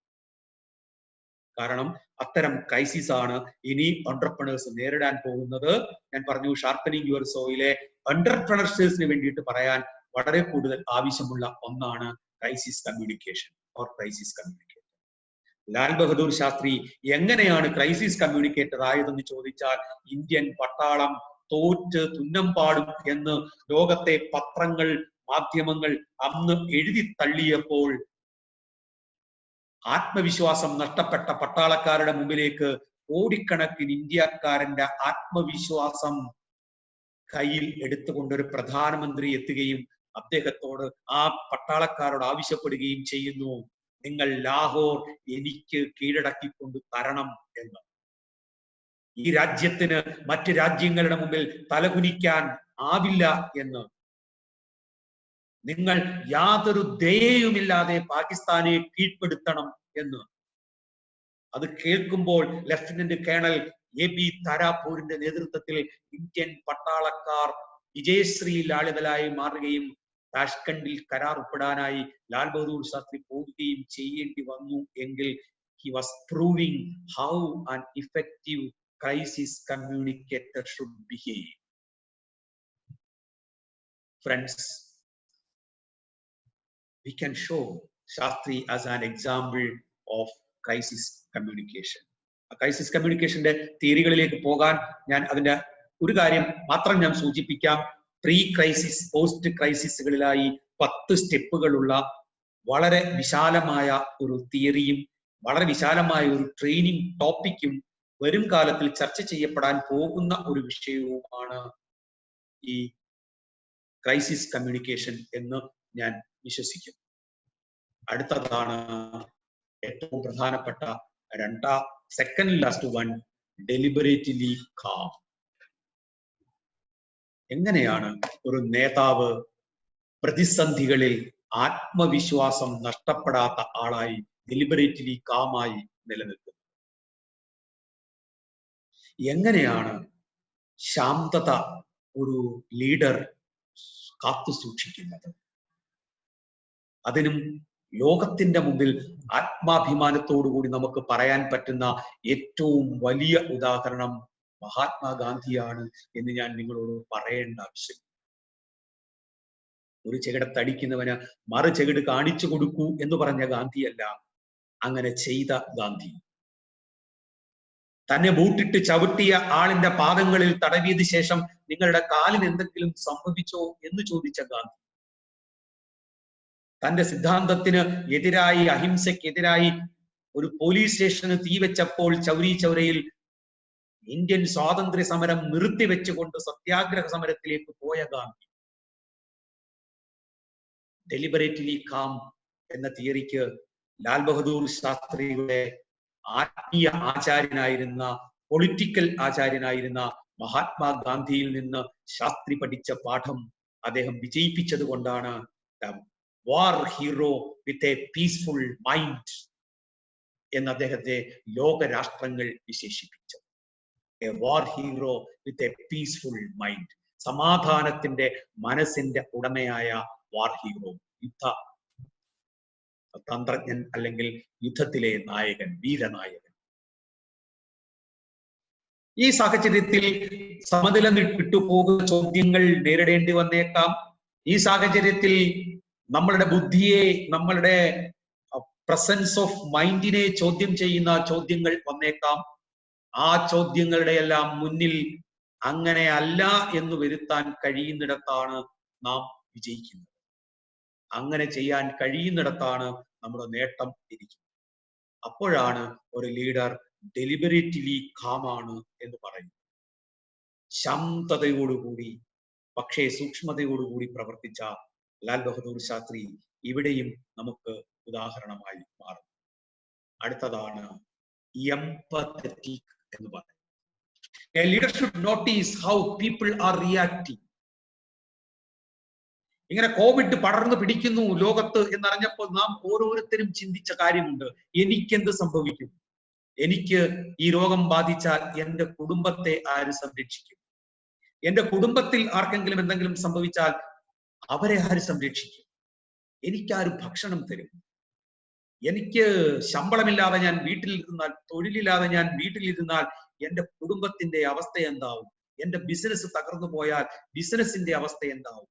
കാരണം അത്തരം ക്രൈസിസ് ആണ് ഇനി എന്റർപ്രണേഴ്സ് നേരിടാൻ പോകുന്നത്. ഞാൻ പറഞ്ഞു ഷാർപ്പനിങ് യുവർ സോയിലെ എന്റർപ്രണർഷിപ്പിന് വേണ്ടിയിട്ട് പറയാൻ വളരെ കൂടുതൽ ആവശ്യമുള്ള ഒന്നാണ് crisis communication or crisis communication. Lal Bahadur Shastri എങ്ങനെയാണ് ക്രൈസിസ് കമ്മ്യൂണിക്കേറ്റർ ആയതെന്ന് ചോദിച്ചാൽ ഇന്ത്യൻ പട്ടാളം തോറ്റ് തുന്നം പാടും എന്ന് ലോകത്തെ പത്രങ്ങൾ മാധ്യമങ്ങൾ അന്ന് എഴുതി തള്ളിയപ്പോൾ ആത്മവിശ്വാസം നഷ്ടപ്പെട്ട പട്ടാളക്കാരുടെ മുമ്പിലേക്ക് കോടിക്കണക്കിന് ഇന്ത്യക്കാരന്റെ ആത്മവിശ്വാസം കയ്യിൽ എടുത്തുകൊണ്ടൊരു പ്രധാനമന്ത്രി എത്തുകയും അദ്ദേഹത്തോട് ആ പട്ടാളക്കാരോട് ആവശ്യപ്പെടുകയും ചെയ്യുന്നു, നിങ്ങൾ ലാഹോർ എനിക്ക് കീഴടക്കിക്കൊണ്ട് തരണം എന്ന്. ഈ രാജ്യത്തിന് മറ്റ് രാജ്യങ്ങളുടെ മുമ്പിൽ തലകുനിക്കാൻ ആവില്ല എന്ന്. നിങ്ങൾ യാതൊരു ദയയുമില്ലാതെ പാകിസ്ഥാനെ കീഴ്പ്പെടുത്തണം എന്ന്. അത് കേൾക്കുമ്പോൾ ലഫ്റ്റനന്റ് കേണൽ AB താരാപൂരിന്റെ നേതൃത്വത്തിൽ ഇന്ത്യൻ പട്ടാളക്കാർ വിജയശ്രീ ലാളിതലായി മാറുകയും താഷ്കണ്ടിൽ കരാർ ഒപ്പിടാനായി ലാൽ ബഹദൂർ ശാസ്ത്രി പോവുകയും ചെയ്യേണ്ടി വന്നു എങ്കിൽ he was proving how an effective crisis communicator should behave. Friends, we can show Shastri as an example of crisis communication. Crisis കമ്മ്യൂണിക്കേഷന്റെ തിയറികളിലേക്ക് പോകാൻ ഞാൻ അതിന്റെ ഒരു കാര്യം മാത്രം ഞാൻ സൂചിപ്പിക്കാം. പ്രീ ക്രൈസിസ് പോസ്റ്റ് ക്രൈസിസുകളിലായി 10 സ്റ്റെപ്പുകളുള്ള വളരെ വിശാലമായ ഒരു തിയറിയും വളരെ വിശാലമായ ഒരു ട്രെയിനിങ് ടോപ്പിക്കും വരും കാലത്തിൽ ചർച്ച ചെയ്യപ്പെടാൻ പോകുന്ന ഒരു വിഷയവുമാണ് ഈ ക്രൈസിസ് കമ്മ്യൂണിക്കേഷൻ എന്ന് ഞാൻ വിശ്വസിക്കുന്നു. അടുത്തതാണ് ഏറ്റവും പ്രധാനപ്പെട്ട second last one, deliberately calm. എങ്ങനെയാണ് ഒരു നേതാവ് പ്രതിസന്ധികളിൽ ആത്മവിശ്വാസം നഷ്ടപ്പെടാത്ത ആളായി ഡെലിബറേറ്റ്ലി കാമായി നിലനിൽക്കുന്നത്? എങ്ങനെയാണ് ശാന്തത ഒരു ലീഡർ കാത്തു സൂക്ഷിക്കുന്നത്? അതിനും ലോകത്തിന്റെ മുമ്പിൽ ആത്മാഭിമാനത്തോടുകൂടി നമുക്ക് പറയാൻ പറ്റുന്ന ഏറ്റവും വലിയ ഉദാഹരണം മഹാത്മാഗാന്ധിയാണ് എന്ന് ഞാൻ നിങ്ങളോട് പറയേണ്ട ആവശ്യം. ഒരു ചെകിടത്തടിക്കുന്നവന് മറു ചെകിട് കാണിച്ചു കൊടുക്കൂ എന്ന് പറഞ്ഞ ഗാന്ധിയല്ല, അങ്ങനെ ചെയ്ത ഗാന്ധി. തന്നെ ബൂട്ടിട്ട് ചവിട്ടിയ ആളിന്റെ പാദങ്ങളിൽ തടവിയത് ശേഷം നിങ്ങളുടെ കാലിന് എന്തെങ്കിലും സംഭവിച്ചോ എന്ന് ചോദിച്ച ഗാന്ധി. തന്റെ സിദ്ധാന്തത്തിന് എതിരായി, അഹിംസയ്ക്കെതിരായി ഒരു പോലീസ് സ്റ്റേഷന് തീവെച്ചപ്പോൾ ചൗരി ചൗരയിൽ ഇന്ത്യൻ സ്വാതന്ത്ര്യ സമരം നിർത്തിവെച്ചുകൊണ്ട് സത്യാഗ്രഹ സമരത്തിലേക്ക് പോയ ഗാന്ധി. ഡെലിബറേറ്റ്ലി കാം എന്ന തിയറിക്ക് ലാൽ ബഹദൂർ ശാസ്ത്രിയുടെ ആത്മീയ ആചാര്യനായിരുന്ന, പൊളിറ്റിക്കൽ ആചാര്യനായിരുന്ന മഹാത്മാഗാന്ധിയിൽ നിന്ന് ശാസ്ത്രി പഠിച്ച പാഠം അദ്ദേഹം വിജയിപ്പിച്ചത് കൊണ്ടാണ് war hero with a peaceful mind എന്ന് അദ്ദേഹത്തെ ലോകരാഷ്ട്രങ്ങൾ വിശേഷിപ്പിച്ചു. A war hero with a peaceful mind, സമാധാനത്തിന്റെ മനസ്സിന്റെ ഉടമയായ വാർ ഹീറോ, യുദ്ധ തന്ത്രജ്ഞൻ അല്ലെങ്കിൽ യുദ്ധത്തിലെ നായകൻ, വീരനായകൻ. ഈ സാഹചര്യത്തിൽ സമനില വിട്ടുപോകുന്ന ചോദ്യങ്ങൾ നേരിടേണ്ടി വന്നേക്കാം. ഈ സാഹചര്യത്തിൽ നമ്മളുടെ ബുദ്ധിയെ, നമ്മളുടെ പ്രസൻസ് ഓഫ് മൈൻഡിനെ ചോദ്യം ചെയ്യുന്ന ചോദ്യങ്ങൾ വന്നേക്കാം. ആ ചോദ്യങ്ങളുടെ എല്ലാം മുന്നിൽ അങ്ങനെ അല്ല എന്ന് വരുത്താൻ കഴിയുന്നിടത്താണ് നാം വിജയിക്കുന്നത്. അങ്ങനെ ചെയ്യാൻ കഴിയുന്നിടത്താണ് നമ്മുടെ നേട്ടം ഇരിക്കുന്നത്. അപ്പോഴാണ് ഒരു ലീഡർ ഡെലിബറേറ്റ്ലി കാമാണ് എന്ന് പറയുന്നത്. ശാന്തതയോടുകൂടി പക്ഷേ സൂക്ഷ്മതയോടുകൂടി പ്രവർത്തിച്ച ലാൽ ബഹദൂർ ശാസ്ത്രി ഇവിടെയും നമുക്ക് ഉദാഹരണമായി മാറും. അടുത്തതാണ് എംപത്തറ്റിക് എന്ന് പറയുന്നത്. A leader should notice how people are reacting. ഇങ്ങനെ കോവിഡ് പടർന്നു പിടിക്കുന്നു ലോകത്ത് എന്നറിഞ്ഞപ്പോൾ നാം ഓരോരുത്തരും ചിന്തിച്ച കാര്യമുണ്ട്. എനിക്കെന്ത് സംഭവിക്കും? എനിക്ക് ഈ രോഗം ബാധിച്ചാൽ എന്റെ കുടുംബത്തെ ആര് സംരക്ഷിക്കും? എന്റെ കുടുംബത്തിൽ ആർക്കെങ്കിലും എന്തെങ്കിലും സംഭവിച്ചാൽ അവരെ ആര് സംരക്ഷിക്കും? എനിക്കാര് ഭക്ഷണം തരും? എനിക്ക് ശമ്പളമില്ലാതെ ഞാൻ വീട്ടിലിരുന്നാൽ, തൊഴിലില്ലാതെ ഞാൻ വീട്ടിലിരുന്നാൽ എന്റെ കുടുംബത്തിന്റെ അവസ്ഥ എന്താവും? എന്റെ ബിസിനസ് തകർന്നു പോയാൽ ബിസിനസിന്റെ അവസ്ഥ എന്താവും?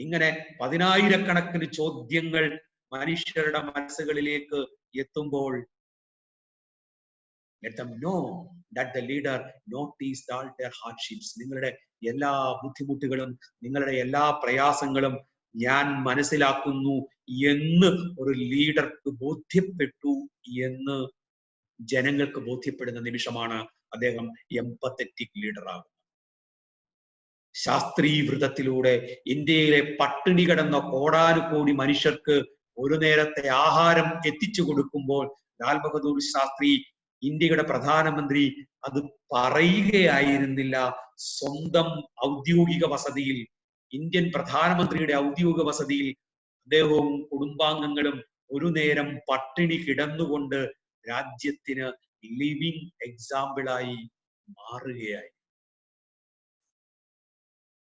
ഇങ്ങനെ 10,000-കണക്കിന് ചോദ്യങ്ങൾ മനുഷ്യരുടെ മനസ്സുകളിലേക്ക് എത്തുമ്പോൾ let them know that the leader noticed all their hardships. നിങ്ങളുടെ എല്ലാ ബുദ്ധിമുട്ടുകളും നിങ്ങളുടെ എല്ലാ പ്രയാസങ്ങളും ഞാൻ മനസ്സിലാക്കുന്നു എന്ന് ഒരു ലീഡർക്ക് ബോധ്യപ്പെട്ടു എന്ന് ജനങ്ങൾക്ക് ബോധ്യപ്പെടുന്ന നിമിഷമാണ് അദ്ദേഹം എംപത്തറ്റിക് ലീഡർ ആകുന്നത്. ശാസ്ത്രീവൃതത്തിലൂടെ ഇന്ത്യയിലെ പട്ടിണി കിടന്ന കോടാനുകോടി മനുഷ്യർക്ക് ഒരു നേരത്തെ ആഹാരം എത്തിച്ചു കൊടുക്കുമ്പോൾ ലാൽ ബഹദൂർ ശാസ്ത്രി ഇന്ത്യയുടെ പ്രധാനമന്ത്രി അത് പറയുകയായിരുന്നില്ല. സ്വന്തം ഔദ്യോഗിക വസതിയിൽ, ഇന്ത്യൻ പ്രധാനമന്ത്രിയുടെ ഔദ്യോഗിക വസതിയിൽ അദ്ദേഹവും കുടുംബാംഗങ്ങളും ഒരു നേരം പട്ടിണി കിടന്നുകൊണ്ട് രാജ്യത്തിന് ലിവിങ് എക്സാമ്പിളായി മാറുകയായി.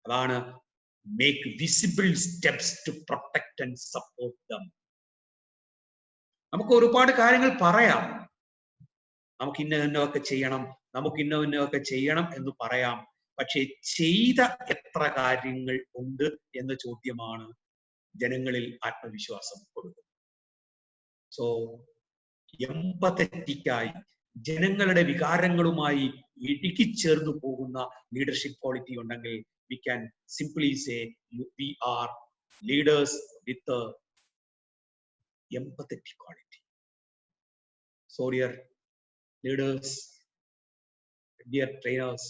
അതാണ് make visible steps to protect and support them. നമുക്ക് ഒരുപാട് കാര്യങ്ങൾ പറയാം. നമുക്ക് ഇന്നതൊക്കെ ചെയ്യണം, നമുക്ക് ഇന്നതൊക്കെ ചെയ്യണം എന്ന് പറയാം. പക്ഷെ ചെയ്ത എത്ര കാര്യങ്ങൾ ഉണ്ട് എന്ന ചോദ്യമാണ് ജനങ്ങളിൽ ആത്മവിശ്വാസം കൊടുക്കുന്നത്. സോ എംപത്തറ്റിക്കായി ജനങ്ങളുടെ വികാരങ്ങളുമായി ഇടുക്കിച്ചേർന്നു പോകുന്ന ലീഡർഷിപ്പ് ക്വാളിറ്റി ഉണ്ടെങ്കിൽ we can simply say we are leaders with a empathetic quality. So dear leaders, dear trainers,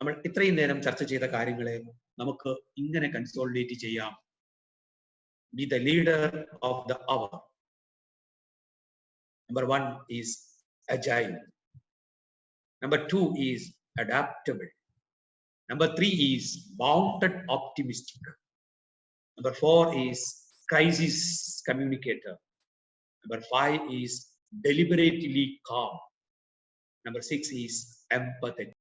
നമ്മൾ ഇത്രയും നേരം ചർച്ച ചെയ്ത കാര്യങ്ങളെ നമുക്ക് ഇങ്ങനെ കൺസോളിഡേറ്റ് ചെയ്യാം. Be the leader of the hour. Number 1 is agile. Number 2 is adaptable. Number 3 is bounded optimistic. Number 4 is crisis communicator. Number 5 is deliberately calm. Number 6 is empathetic.